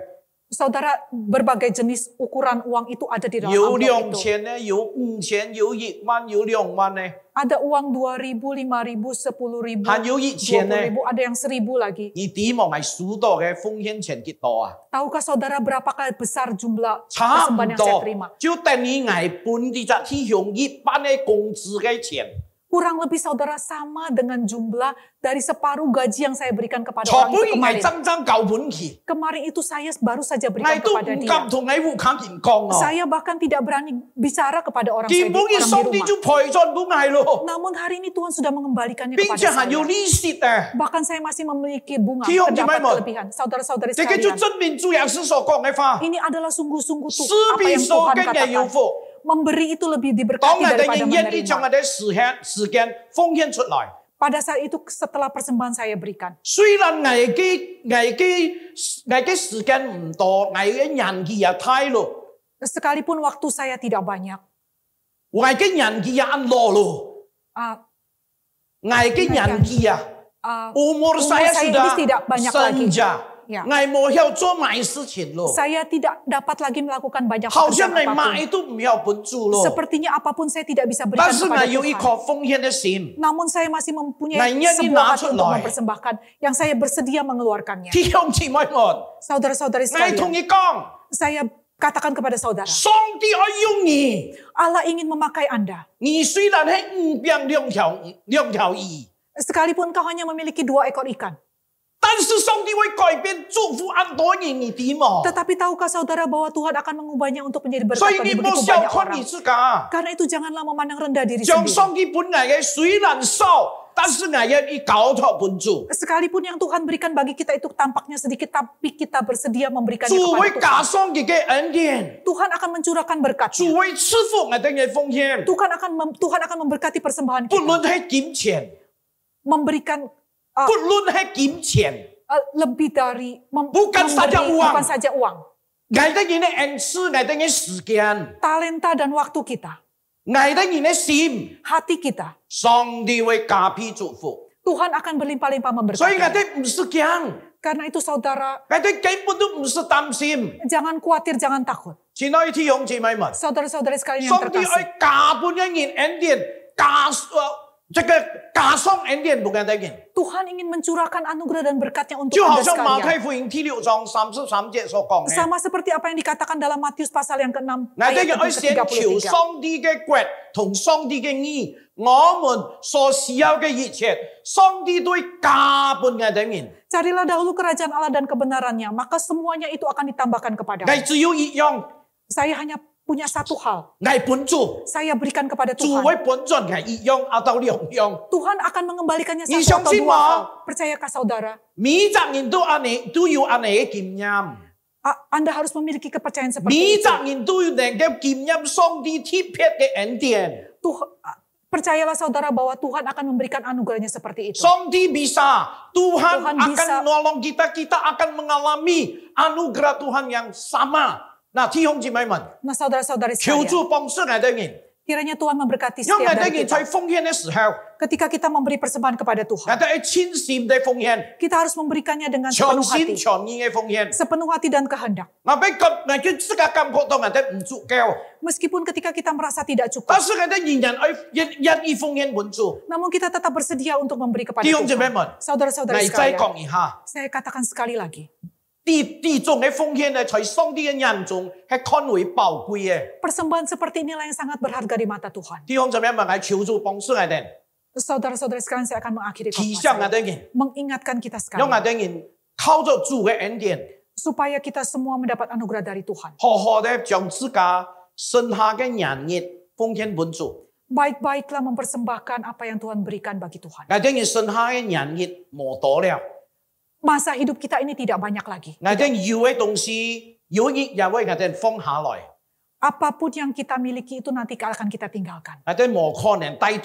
[SPEAKER 6] Saudara, berbagai jenis ukuran uang itu ada di dalam
[SPEAKER 5] 有
[SPEAKER 6] amplop
[SPEAKER 5] 2,000
[SPEAKER 6] itu.
[SPEAKER 5] 咧，有5,000，有1萬，有2萬咧，
[SPEAKER 6] Ada uang 2.000, 5.000, 10.000,
[SPEAKER 5] 還有1,000咧。
[SPEAKER 6] 20.000, ada yang 1.000 lagi.
[SPEAKER 5] 你點望係數多嘅奉獻錢幾多啊？
[SPEAKER 6] Tahukah saudara berapakah besar jumlah
[SPEAKER 5] 差唔
[SPEAKER 6] persembahan yang saya
[SPEAKER 5] 多
[SPEAKER 6] terima?，
[SPEAKER 5] 就等於我本啲就體用一般嘅工資嘅錢，
[SPEAKER 6] Kurang lebih saudara sama dengan jumlah dari separuh gaji yang saya berikan kepada
[SPEAKER 5] 全
[SPEAKER 6] orang
[SPEAKER 5] 部
[SPEAKER 6] itu
[SPEAKER 5] 係
[SPEAKER 6] kemarin.
[SPEAKER 5] 真真夠本期，
[SPEAKER 6] Kemarin itu saya baru saja
[SPEAKER 5] 我
[SPEAKER 6] berikan
[SPEAKER 5] 都
[SPEAKER 6] kepada
[SPEAKER 5] 唔
[SPEAKER 6] dia.
[SPEAKER 5] 敢同你互卡見講啊！
[SPEAKER 6] Saya bahkan tidak berani bicara kepada orang
[SPEAKER 5] 基
[SPEAKER 6] saya
[SPEAKER 5] 本嘅
[SPEAKER 6] orang
[SPEAKER 5] 上
[SPEAKER 6] di
[SPEAKER 5] 帝
[SPEAKER 6] rumah.
[SPEAKER 5] 就賠盡本係咯，
[SPEAKER 6] Namun hari ini Tuhan sudah mengembalikannya
[SPEAKER 5] 並
[SPEAKER 6] kepada
[SPEAKER 5] 且還有
[SPEAKER 6] saya.
[SPEAKER 5] 利息啊！
[SPEAKER 6] Bahkan saya masih memiliki bunga,
[SPEAKER 5] 弟兄姊妹
[SPEAKER 6] terdapat
[SPEAKER 5] 們，
[SPEAKER 6] kelebihan. Saudara-saudari
[SPEAKER 5] 這個就
[SPEAKER 6] sekalian,
[SPEAKER 5] 證明主耶穌所講嘅話，
[SPEAKER 6] ini adalah sungguh-sungguh
[SPEAKER 5] 施
[SPEAKER 6] apa
[SPEAKER 5] 比
[SPEAKER 6] yang
[SPEAKER 5] 受
[SPEAKER 6] Tuhan
[SPEAKER 5] 更加有
[SPEAKER 6] katakan.
[SPEAKER 5] 福。
[SPEAKER 6] Memberi itu lebih
[SPEAKER 5] 當
[SPEAKER 6] diberkati
[SPEAKER 5] 我哋
[SPEAKER 6] daripada
[SPEAKER 5] 願意將
[SPEAKER 6] menerima.
[SPEAKER 5] 我哋時間奉獻出來，
[SPEAKER 6] Pada saat itu setelah persembahan saya berikan.
[SPEAKER 5] 雖然我嘅時間唔多，我嘅年紀也太咯，
[SPEAKER 6] Sekalipun waktu saya tidak banyak.
[SPEAKER 5] 我嘅年紀也老咯，
[SPEAKER 6] ah,
[SPEAKER 5] 我嘅年紀啊。
[SPEAKER 6] umur
[SPEAKER 5] Umur saya
[SPEAKER 6] saya
[SPEAKER 5] sudah
[SPEAKER 6] ini tidak banyak lagi.
[SPEAKER 5] senja.
[SPEAKER 6] Ya.
[SPEAKER 5] 我冇要做買事情咯，
[SPEAKER 6] Saya tidak dapat lagi melakukan banyak
[SPEAKER 5] 好像
[SPEAKER 6] pekerjaan
[SPEAKER 5] 你買
[SPEAKER 6] apapun.
[SPEAKER 5] 都唔要本主咯。
[SPEAKER 6] Sepertinya apapun saya tidak bisa
[SPEAKER 5] 但
[SPEAKER 6] berikan
[SPEAKER 5] 是我
[SPEAKER 6] kepada
[SPEAKER 5] 有一
[SPEAKER 6] Tuhan.
[SPEAKER 5] 顆奉獻嘅心，
[SPEAKER 6] Namun saya masih mempunyai
[SPEAKER 5] Nah, ini yang
[SPEAKER 6] sebuah hati
[SPEAKER 5] dinacut
[SPEAKER 6] untuk
[SPEAKER 5] loh.
[SPEAKER 6] mempersembahkan yang saya bersedia mengeluarkannya.
[SPEAKER 5] 弟兄姊妹們，
[SPEAKER 6] Saudara-saudari
[SPEAKER 5] 我同
[SPEAKER 6] sekalian,
[SPEAKER 5] 你講，
[SPEAKER 6] saya katakan kepada saudara,
[SPEAKER 5] 上帝愛用你，
[SPEAKER 6] Allah ingin memakai Anda.
[SPEAKER 5] 你雖然係五餅兩條魚，
[SPEAKER 6] Sekalipun kau hanya memiliki 2 ekor ikan.
[SPEAKER 5] 但是上帝會改變祝福很多人，你點啊？
[SPEAKER 6] Tetapi tahukah saudara bahwa Tuhan akan mengubahnya untuk menjadi
[SPEAKER 5] 所
[SPEAKER 6] berkat
[SPEAKER 5] 以你
[SPEAKER 6] bagi
[SPEAKER 5] 冇
[SPEAKER 6] begitu
[SPEAKER 5] 小
[SPEAKER 6] banyak
[SPEAKER 5] 看
[SPEAKER 6] orang.
[SPEAKER 5] 你自家，
[SPEAKER 6] Karena itu janganlah memandang rendah diri
[SPEAKER 5] 將
[SPEAKER 6] sendiri.
[SPEAKER 5] 上帝本來嘅雖然少，但是我要以交託本主。
[SPEAKER 6] Sekalipun yang Tuhan berikan bagi kita itu tampaknya sedikit, tapi kita bersedia memberikannya
[SPEAKER 5] 主會
[SPEAKER 6] kepada
[SPEAKER 5] 加
[SPEAKER 6] Tuhan.
[SPEAKER 5] 上佢嘅恩典，
[SPEAKER 6] Tuhan akan mencurahkan
[SPEAKER 5] 主
[SPEAKER 6] berkatnya.
[SPEAKER 5] 會賜福我哋嘅奉獻，
[SPEAKER 6] Tuhan akan memberkati persembahan
[SPEAKER 5] 不
[SPEAKER 6] kita.
[SPEAKER 5] 論係金錢，
[SPEAKER 6] Memberikan
[SPEAKER 5] 不論係金錢，
[SPEAKER 6] lebih dari
[SPEAKER 5] Bukan saja uang.
[SPEAKER 6] bukan saja uang.
[SPEAKER 5] 我哋嘅恩賜，我哋嘅時間，
[SPEAKER 6] Talenta dan waktu kita.
[SPEAKER 5] 我哋嘅心，
[SPEAKER 6] Hati kita.
[SPEAKER 5] 上帝會加倍祝福。
[SPEAKER 6] Tuhan akan berlimpah-limpah
[SPEAKER 5] 所以我
[SPEAKER 6] memberkati.
[SPEAKER 5] 哋唔是驚，
[SPEAKER 6] Karena itu saudara,
[SPEAKER 5] 我哋根本都唔是擔心。
[SPEAKER 6] jangan khawatir, jangan takut.
[SPEAKER 5] 親愛的弟兄姊妹們，
[SPEAKER 6] Saudara-saudari sekalian yang
[SPEAKER 5] 上帝
[SPEAKER 6] terkasih.
[SPEAKER 5] 愛加倍一人恩典，加上恩典不簡單嘅。
[SPEAKER 6] Tuhan ingin mencurahkan anugerah dan berkatnya untuk
[SPEAKER 5] 就好
[SPEAKER 6] Anda
[SPEAKER 5] 像馬
[SPEAKER 6] sekalian.
[SPEAKER 5] 太福音第6章33節所講嘅。
[SPEAKER 6] Sama seperti apa yang dikatakan dalam Matius pasal yang ke-6
[SPEAKER 5] 我哋
[SPEAKER 6] ayat
[SPEAKER 5] 要先求
[SPEAKER 6] ke-33.
[SPEAKER 5] 上帝嘅國同上帝嘅義，我們所需要嘅一切，上帝都會加倍我哋面。
[SPEAKER 6] Carilah dahulu kerajaan Allah dan kebenarannya, maka semuanya itu akan ditambahkan kepada.
[SPEAKER 5] 我只有一樣，
[SPEAKER 6] Saya hanya punya satu hal.
[SPEAKER 5] 我本主，
[SPEAKER 6] Saya berikan kepada
[SPEAKER 5] 主
[SPEAKER 6] Tuhan.
[SPEAKER 5] 會本盡我一樣到兩樣。
[SPEAKER 6] Tuhan akan mengembalikannya
[SPEAKER 5] Ni
[SPEAKER 6] satu atau
[SPEAKER 5] 相信
[SPEAKER 6] dua
[SPEAKER 5] 嗎？
[SPEAKER 6] hal. Percayakah saudara?
[SPEAKER 5] 每個人都有安尼嘅經驗，
[SPEAKER 6] Anda harus memiliki kepercayaan
[SPEAKER 5] 每
[SPEAKER 6] seperti itu.
[SPEAKER 5] 個人都有能夠經驗上帝特別嘅恩典。
[SPEAKER 6] Percayalah saudara bahwa Tuhan akan memberikan anugerahnya seperti itu.
[SPEAKER 5] 上帝bisa, Tuhan
[SPEAKER 6] Tuhan
[SPEAKER 5] akan
[SPEAKER 6] bisa.
[SPEAKER 5] nolong kita, kita akan mengalami anugerah Tuhan yang sama. Nah, 弟兄姊妹們，
[SPEAKER 6] Nah saudara-saudari
[SPEAKER 5] 求
[SPEAKER 6] sekalian,
[SPEAKER 5] 主幫助我哋人，
[SPEAKER 6] Kiranya Tuhan memberkati
[SPEAKER 5] 因為
[SPEAKER 6] setiap
[SPEAKER 5] 我
[SPEAKER 6] dari
[SPEAKER 5] 哋在
[SPEAKER 6] kita.
[SPEAKER 5] 奉獻嘅時候，
[SPEAKER 6] Ketika kita memberi persembahan kepada
[SPEAKER 5] 我
[SPEAKER 6] Tuhan,
[SPEAKER 5] 哋千心地奉獻，
[SPEAKER 6] kita harus memberikannya dengan
[SPEAKER 5] 全
[SPEAKER 6] sepenuh
[SPEAKER 5] 心
[SPEAKER 6] hati,
[SPEAKER 5] 全意嘅奉獻。
[SPEAKER 6] sepenuh hati dan kehendak.
[SPEAKER 5] 我俾咁，我叫自家感覺到我哋唔足夠，
[SPEAKER 6] Meskipun ketika kita merasa tidak cukup,
[SPEAKER 5] 但是我哋仍然願意奉獻滿足。
[SPEAKER 6] namun kita tetap bersedia untuk memberi kepada
[SPEAKER 5] 弟兄姊妹
[SPEAKER 6] Tuhan.
[SPEAKER 5] 們，
[SPEAKER 6] Saudara-saudara
[SPEAKER 5] 嚟再
[SPEAKER 6] sekalian,
[SPEAKER 5] 講一下，
[SPEAKER 6] saya katakan sekali lagi,
[SPEAKER 5] 啲種嘅奉獻咧，在上帝嘅眼中係看為寶貴嘅。
[SPEAKER 6] persembahan seperti inilah yang sangat berharga di mata Tuhan.
[SPEAKER 5] 弟兄姊妹們，我求助幫助我哋，
[SPEAKER 6] Saudara-saudara sekalian, saya akan mengakhiri
[SPEAKER 5] 提
[SPEAKER 6] khotbah
[SPEAKER 5] 醒我
[SPEAKER 6] saya.
[SPEAKER 5] 哋人，
[SPEAKER 6] Mengingatkan kita
[SPEAKER 5] 讓我
[SPEAKER 6] sekalian,
[SPEAKER 5] 哋人靠着主嘅恩典，
[SPEAKER 6] supaya kita semua mendapat anugerah dari Tuhan.
[SPEAKER 5] 好好地將自家剩下嘅年日奉獻滿足。
[SPEAKER 6] Baik-baiklah mempersembahkan apa yang Tuhan berikan bagi Tuhan.
[SPEAKER 5] 我哋人剩下嘅年日冇多了，
[SPEAKER 6] Masa hidup kita ini tidak banyak lagi.
[SPEAKER 5] 我哋要嘅東西，有日也為我哋放下來。
[SPEAKER 6] Apapun yang kita miliki itu nanti akan kita tinggalkan.
[SPEAKER 5] 我哋冇可能帶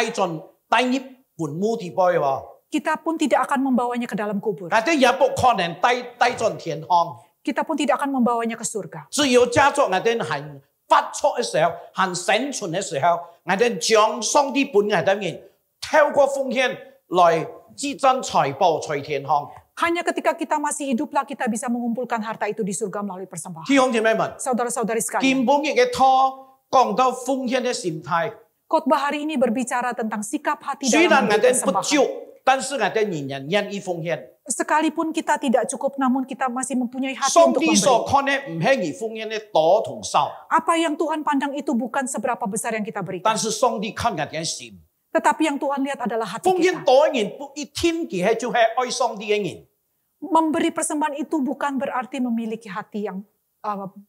[SPEAKER 5] 進第一墳墓地步喎，
[SPEAKER 6] Kita pun tidak akan membawanya ke dalam kubur.
[SPEAKER 5] 我哋也不可能帶進天堂。
[SPEAKER 6] Kita pun tidak akan membawanya ke surga.
[SPEAKER 5] 只有假作我哋係發出嘅時候，係生存嘅時候，我哋將上帝本我哋人透過奉獻來積攢財寶在天堂。
[SPEAKER 6] Hanya ketika kita masih hiduplah kita bisa mengumpulkan harta itu di surga melalui persembahan.
[SPEAKER 5] 弟兄姊妹們，
[SPEAKER 6] Saudara-saudari
[SPEAKER 5] 見
[SPEAKER 6] sekalian,
[SPEAKER 5] 本日嘅拖講到奉獻嘅心態，
[SPEAKER 6] khotbah hari ini berbicara tentang sikap hati
[SPEAKER 5] 雖
[SPEAKER 6] dalam
[SPEAKER 5] 然我
[SPEAKER 6] memberi
[SPEAKER 5] 哋不
[SPEAKER 6] persembahan.
[SPEAKER 5] 足，但是我哋仍然願意奉獻。
[SPEAKER 6] Sekalipun kita tidak cukup, namun kita masih mempunyai hati
[SPEAKER 5] 上
[SPEAKER 6] untuk
[SPEAKER 5] 帝所
[SPEAKER 6] memberi.
[SPEAKER 5] 看嘅唔係而奉獻嘅多同少，
[SPEAKER 6] Apa yang Tuhan pandang itu bukan seberapa besar yang kita berikan.
[SPEAKER 5] 但是上帝看我哋嘅心。
[SPEAKER 6] Tetapi yang Tuhan lihat adalah hati
[SPEAKER 5] 奉獻
[SPEAKER 6] kita.
[SPEAKER 5] 多嘅人不一天嘅係就係愛上帝嘅人。
[SPEAKER 6] Memberi persembahan itu bukan berarti memiliki hati yang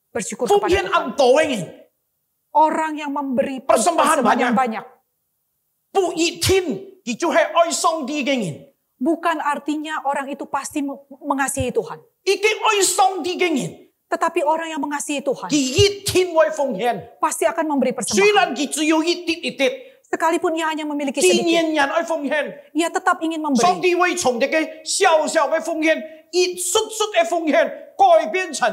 [SPEAKER 6] bersyukur
[SPEAKER 5] 奉
[SPEAKER 6] kepada
[SPEAKER 5] 獻
[SPEAKER 6] Tuhan.
[SPEAKER 5] 很多嘅人，
[SPEAKER 6] Orang yang memberi
[SPEAKER 5] Persembahan
[SPEAKER 6] persembahan yang banyak.
[SPEAKER 5] 不一天佢就係愛上帝嘅人。
[SPEAKER 6] Bukan artinya orang itu pasti mengasihi Tuhan.
[SPEAKER 5] 已經愛上帝嘅人，
[SPEAKER 6] Tetapi orang yang mengasihi Tuhan
[SPEAKER 5] 佢一天會奉獻。
[SPEAKER 6] pasti akan memberi
[SPEAKER 5] 雖
[SPEAKER 6] persembahan.
[SPEAKER 5] 然佢只有一啲，
[SPEAKER 6] Sekalipun ia hanya memiliki
[SPEAKER 5] 佢
[SPEAKER 6] sedikit,
[SPEAKER 5] 仍然愛奉獻。
[SPEAKER 6] ia tetap ingin
[SPEAKER 5] 上
[SPEAKER 6] memberi.
[SPEAKER 5] 帝會從你嘅小小嘅奉獻，一chút chút嘅奉獻，改變成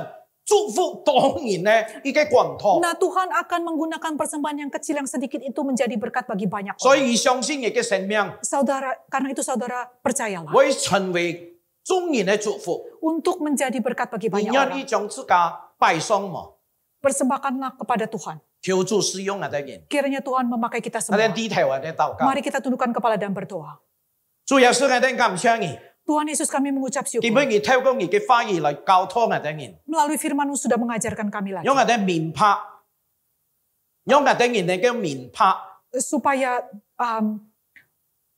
[SPEAKER 5] 祝福當然呢一個廣託。
[SPEAKER 6] Nah, Tuhan akan menggunakan persembahan yang kecil yang sedikit itu menjadi berkat bagi banyak
[SPEAKER 5] 所
[SPEAKER 6] orang.
[SPEAKER 5] 以相信你嘅生命
[SPEAKER 6] Saudara, karena itu saudara percayalah
[SPEAKER 5] 會成為眾人嘅祝福。
[SPEAKER 6] untuk menjadi berkat bagi
[SPEAKER 5] 你
[SPEAKER 6] banyak
[SPEAKER 5] 願
[SPEAKER 6] orang.
[SPEAKER 5] 意將自家擺上嗎？
[SPEAKER 6] Persembahkanlah kepada Tuhan.
[SPEAKER 5] 求主使用我哋人，
[SPEAKER 6] Kiranya Tuhan memakai kita
[SPEAKER 5] 我哋
[SPEAKER 6] semua.
[SPEAKER 5] 低頭我哋禱告。
[SPEAKER 6] Mari kita tundukkan kepala dan berdoa.
[SPEAKER 5] 主耶穌我哋感謝你，
[SPEAKER 6] Tuhan Yesus, kami mengucap
[SPEAKER 5] 點
[SPEAKER 6] syukur.
[SPEAKER 5] 樣你透過你嘅話語來教導我哋人，
[SPEAKER 6] Melalui firman-Mu sudah mengajarkan kami lagi.
[SPEAKER 5] 讓我哋明白，讓我哋人能夠明白，
[SPEAKER 6] Supaya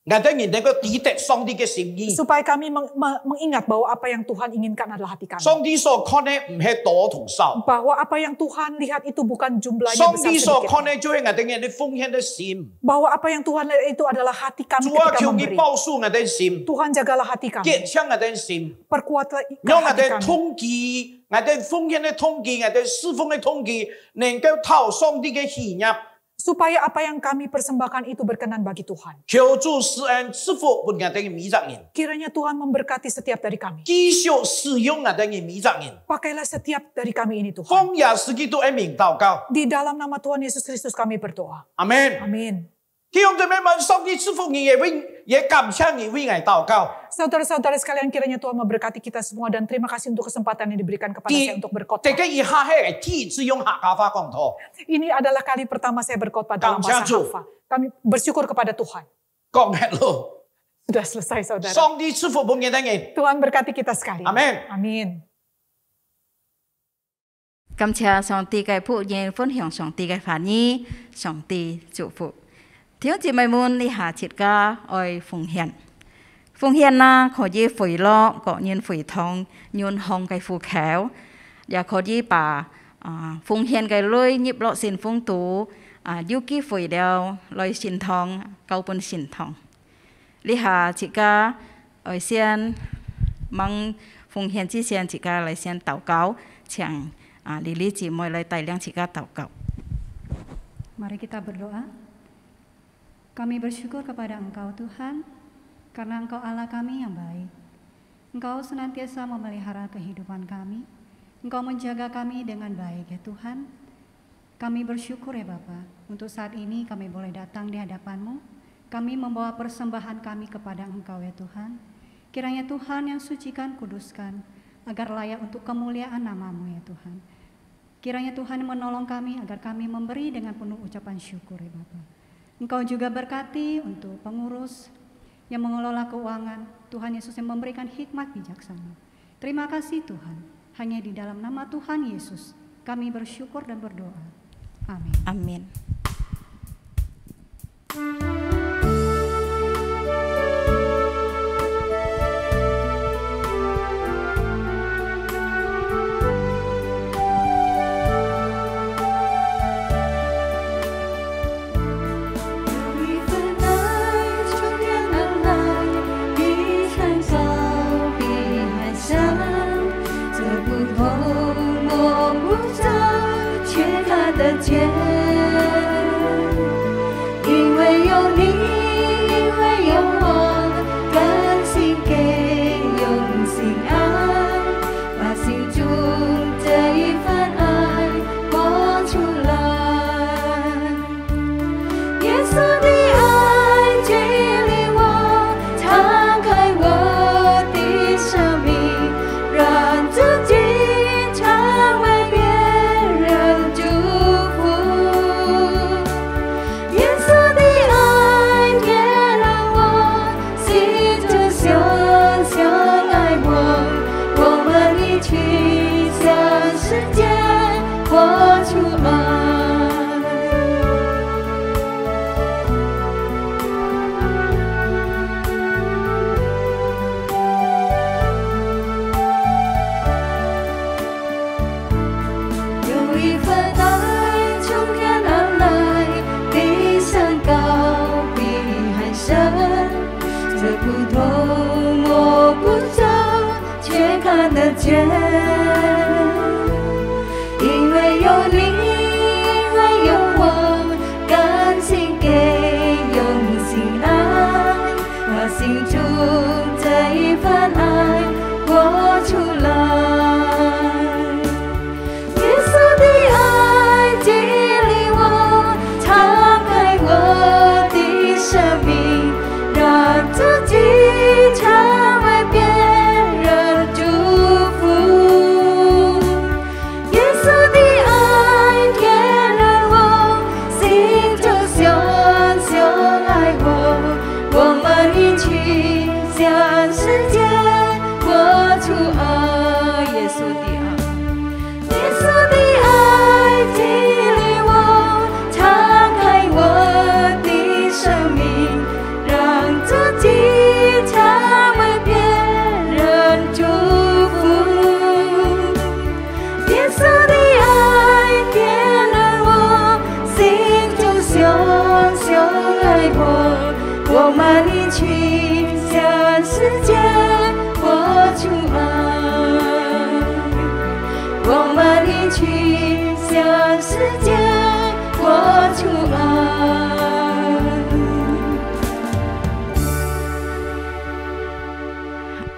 [SPEAKER 5] 我哋人能夠抵得上帝嘅心意。
[SPEAKER 6] supaya kami mengingat bahwa apa yang Tuhan inginkan adalah hati kami.
[SPEAKER 5] 上帝所看嘅唔係多同少，
[SPEAKER 6] Bahwa apa yang Tuhan lihat itu bukan jumlahnya
[SPEAKER 5] 上
[SPEAKER 6] besar
[SPEAKER 5] 帝所看
[SPEAKER 6] sedikit.
[SPEAKER 5] 嘅就係我哋人嘅奉獻嘅心。
[SPEAKER 6] Bahwa apa yang Tuhan lihat itu adalah hati kami
[SPEAKER 5] 主啊，
[SPEAKER 6] ketika
[SPEAKER 5] 求你
[SPEAKER 6] memberi.
[SPEAKER 5] 保守我哋心，
[SPEAKER 6] Tuhan jagalah hati kami.
[SPEAKER 5] 堅強我哋心，
[SPEAKER 6] Perkuatlah
[SPEAKER 5] 讓我
[SPEAKER 6] hati
[SPEAKER 5] 哋
[SPEAKER 6] kami.
[SPEAKER 5] 統計，我哋奉獻嘅統計，我哋侍奉嘅統計，能夠討上帝嘅喜悅。
[SPEAKER 6] Supaya apa yang kami persembahkan itu berkenan bagi Tuhan.
[SPEAKER 5] 求主施恩賜福俾我哋嘅每一人，
[SPEAKER 6] Kiranya Tuhan memberkati setiap dari kami.
[SPEAKER 5] 繼續使用我哋嘅每一人。
[SPEAKER 6] Pakailah setiap dari kami ini Tuhan.
[SPEAKER 5] 奉耶穌基督嘅名禱告，
[SPEAKER 6] Di dalam nama Tuhan Yesus Kristus kami berdoa.
[SPEAKER 5] 阿門。
[SPEAKER 6] Amin.
[SPEAKER 5] 弟兄姊妹們，上帝賜福你，也感謝你為我禱告。
[SPEAKER 6] Saudara-saudara sekalian, kiranya Tuhan memberkati kita semua dan terima kasih untuk kesempatan yang diberikan kepada saya untuk
[SPEAKER 5] 第
[SPEAKER 6] berkhotbah.
[SPEAKER 5] 個以下係第一次用客家話講道，
[SPEAKER 6] Ini adalah kali pertama saya berkhotbah dalam bahasa
[SPEAKER 5] Kamsahamnida.
[SPEAKER 6] Haffa. Kami bersyukur kepada Tuhan.
[SPEAKER 5] 講hết咯。
[SPEAKER 6] Sudah selesai saudara.
[SPEAKER 5] 上帝賜福俾我哋人，
[SPEAKER 6] Tuhan berkati kita sekali.
[SPEAKER 5] Amin.
[SPEAKER 6] Amin.
[SPEAKER 3] 感謝上帝嘅僕人分享上帝嘅話語，上帝祝福。弟兄姊妹們，你下節家愛奉獻，奉獻啦可以回落各人回堂，潤紅嘅富口，也可以把奉獻嘅類入落善風度，有機會了來善堂，交本善堂。你下節家愛先望奉獻之前，節家來先禱告，請莉莉姊妹來帶領節家禱告。
[SPEAKER 1] Mari kita berdoa. Kami bersyukur kepada Engkau Tuhan, karena Engkau Allah kami yang baik. Engkau senantiasa memelihara kehidupan kami. Engkau menjaga kami dengan baik ya Tuhan. Kami bersyukur ya Bapa, untuk saat ini kami boleh datang di hadapan-Mu. Kami membawa persembahan kami kepada Engkau ya Tuhan. Kiranya Tuhan yang sucikan, kuduskan, agar layak untuk kemuliaan nama-Mu ya Tuhan. Kiranya Tuhan menolong kami agar kami memberi dengan penuh ucapan syukur ya Bapa. Engkau juga berkati untuk pengurus yang mengelola keuangan. Tuhan Yesus yang memberikan hikmat bijaksana. Terima kasih Tuhan. Hanya di dalam nama Tuhan Yesus kami bersyukur dan berdoa. Amin.
[SPEAKER 3] Amin.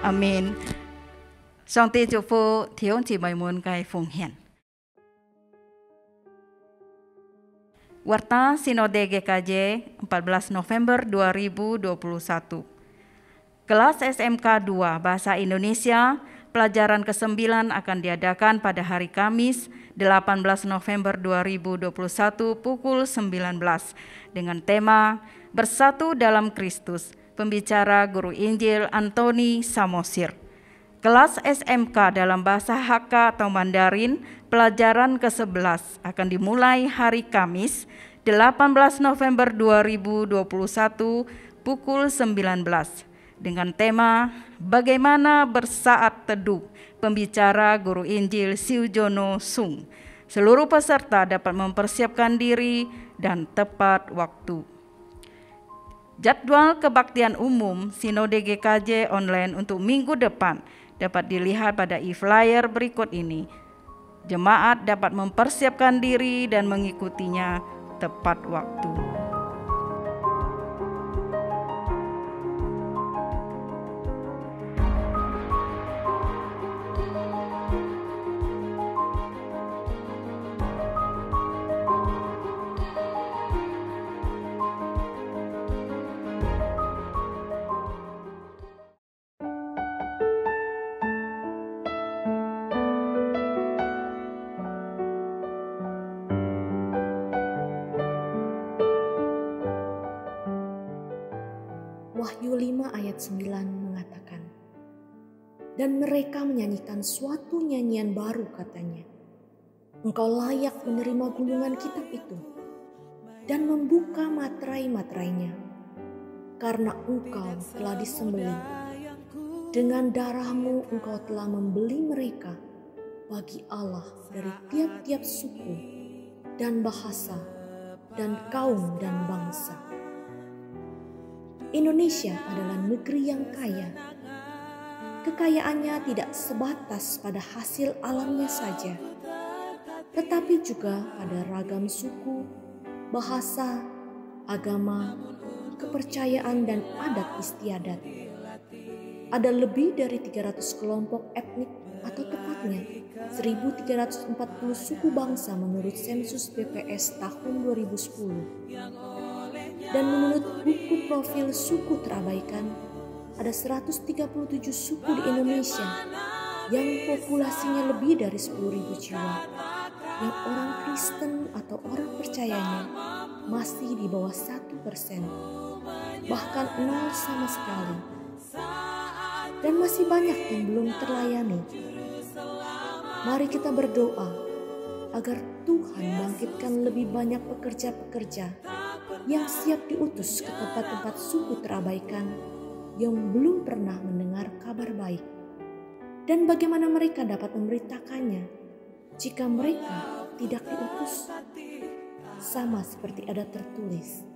[SPEAKER 3] Amen. Song ti chúc phúc thiếu chị mời muốn cái phụng hiến. Warta Sinode GKJ 14 November 2021. Kelas SMK 2 Bahasa Indonesia, pelajaran ke-9 akan diadakan pada hari Kamis 18 November 2021 pukul 19 dengan tema Bersatu dalam Kristus. Pembicara Guru Injil Antoni Samosir. Kelas SMK dalam bahasa Hakka atau Mandarin, pelajaran ke-11 akan dimulai hari Kamis 18 November 2021 pukul 19 dengan tema Bagaimana Bersaat Teduh. Pembicara Guru Injil Siujono Sung. Seluruh peserta dapat mempersiapkan diri dan tepat waktu. Jadwal kebaktian umum Sinode GKJ online untuk minggu depan dapat dilihat pada e-flyer berikut ini. Jemaat dapat mempersiapkan diri dan mengikutinya tepat waktu.
[SPEAKER 7] Wahyu 5 ayat 9 mengatakan, dan mereka menyanyikan suatu nyanyian baru katanya. Engkau layak menerima gulungan kitab itu dan membuka materai-materainya, karena engkau telah disembelih. Dengan darahmu engkau telah membeli mereka bagi Allah dari tiap-tiap suku dan bahasa dan kaum dan bangsa. Indonesia adalah negeri yang kaya. Kekayaannya tidak sebatas pada hasil alamnya saja, tetapi juga pada ragam suku, bahasa, agama, kepercayaan, dan adat istiadat. Ada lebih dari 300 kelompok etnik atau tepatnya 1.340 suku bangsa menurut sensus BPS tahun 2010. Dan menurut buku profil suku terabaikan, ada 137 suku di Indonesia yang populasinya lebih dari 10.000 jiwa, yang orang Kristen atau orang percayanya masih di bawah 1%, bahkan 0 sama sekali. Dan masih banyak yang belum terlayani. Mari kita berdoa agar Tuhan bangkitkan lebih banyak pekerja-pekerja yang siap diutus ke tempat-tempat suku terabaikan yang belum pernah mendengar kabar baik. Dan bagaimana mereka dapat memberitakannya jika mereka tidak diutus? Sama seperti ada tertulis,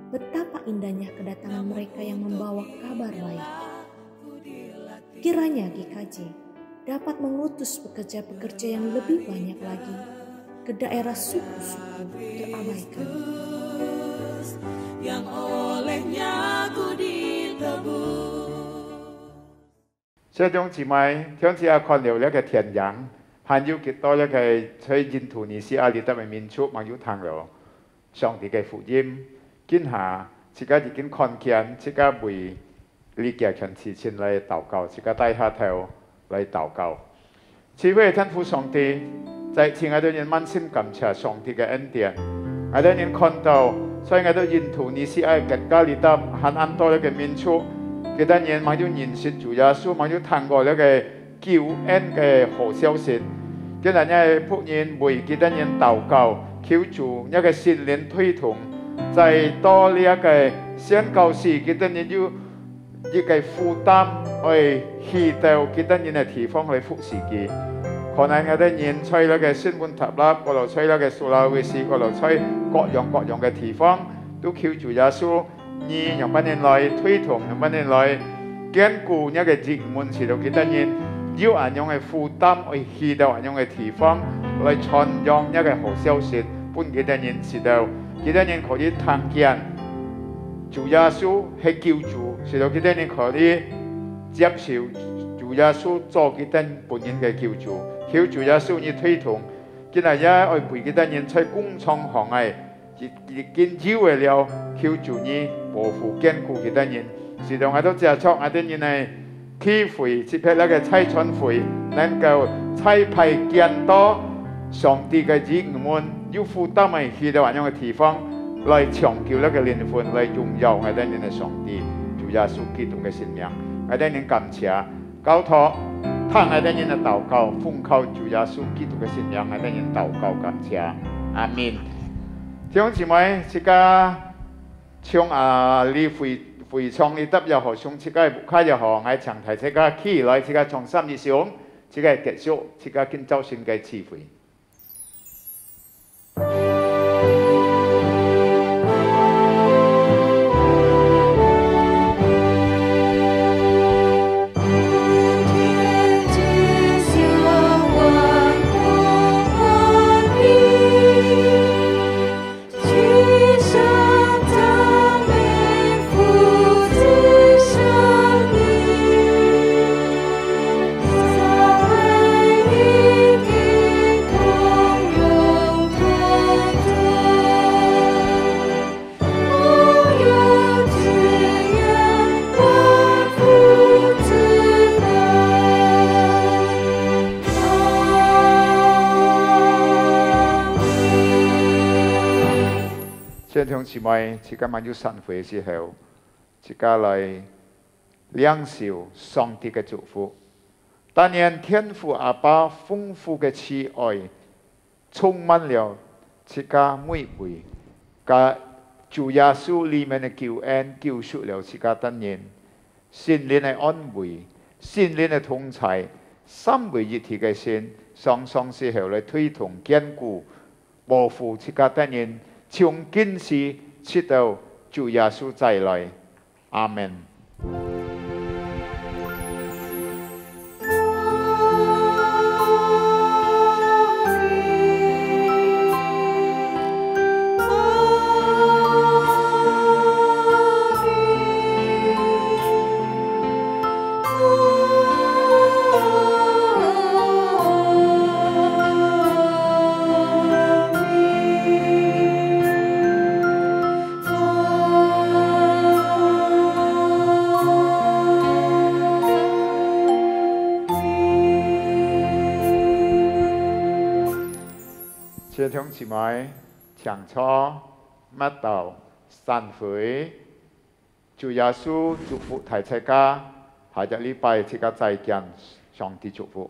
[SPEAKER 7] betapa indahnya kedatangan mereka yang membawa kabar baik. Kiranya GKJ dapat mengutus pekerja-pekerja yang lebih banyak lagi ke daerah suku-suku terabaikan. Yang olehnya ku ditebus.
[SPEAKER 8] 弟兄姊妹，上次看了那个天阳，还有幾多那個在印度尼西亞裏頭嘅民族，還有聽了上帝嘅福音，今下自家已經看見，自家為呢件件事情嚟禱告，自家低下頭嚟禱告。慈悲嘅天父上帝，在前我哋人滿心感謝上帝嘅恩典，我哋人看到。所以我哋印度尼西亞國家裏頭很多嘅民族，佢哋人冇認識主耶穌，冇聽過呢個救恩嘅好消息。佢哋呢僕人為佢哋人禱告，求主一個聖靈推動，在多呢一個宣教士，佢哋人要一個負擔去去到佢哋人嘅地方去服侍佢。可能我哋人在那個新聞塔啦，嗰度在那個蘇拉威士，嗰度在各樣嘅地方，都求主耶穌，你用乜嘢來推動，用乜嘢來堅固一個人們，使到佢哋人要按樣嘅負擔去去到按樣嘅地方，來傳揚一個好消息，幫佢哋人使到佢哋人可以聽見主耶穌係救主，使到佢哋人可以接受主耶穌做佢哋本人嘅救主。求主耶穌你推動，今日也愛陪佢哋人在工廠行業，已經以為了求主你保護堅固佢哋人，使到我都接觸我哋人係體會，接觸那個差傳會，能夠差派更多上帝嘅子民要負擔係去到咁樣嘅地方，來長久那個靈魂，來榮耀我哋人嘅上帝，主耶穌基督嘅聖名，我哋人感謝交託。聽我哋人嘅禱告，奉靠主耶穌基督嘅聖名，我哋人禱告感謝，阿們。弟兄姊妹，自家唱你回唱你得又何唱，自家不開又何愛長提，自家起來，自家從心意想，自家結束，自家見周線嘅智慧。弟兄姊妹，自家晚要散會嘅時候，自家來領受上帝嘅祝福。但願天父阿爸豐富嘅慈愛充滿了自家每位，加主耶穌裏面嘅救恩救贖了自家等人，聖靈嘅安慰，聖靈嘅同在，三位一體嘅神，雙雙時候來推動堅固，保護自家等人，從今時直到主耶穌再來。阿門。弟兄姊妹，請坐，默禱，散會，主耶穌祝福大家，下個禮拜大家再見，上帝祝福。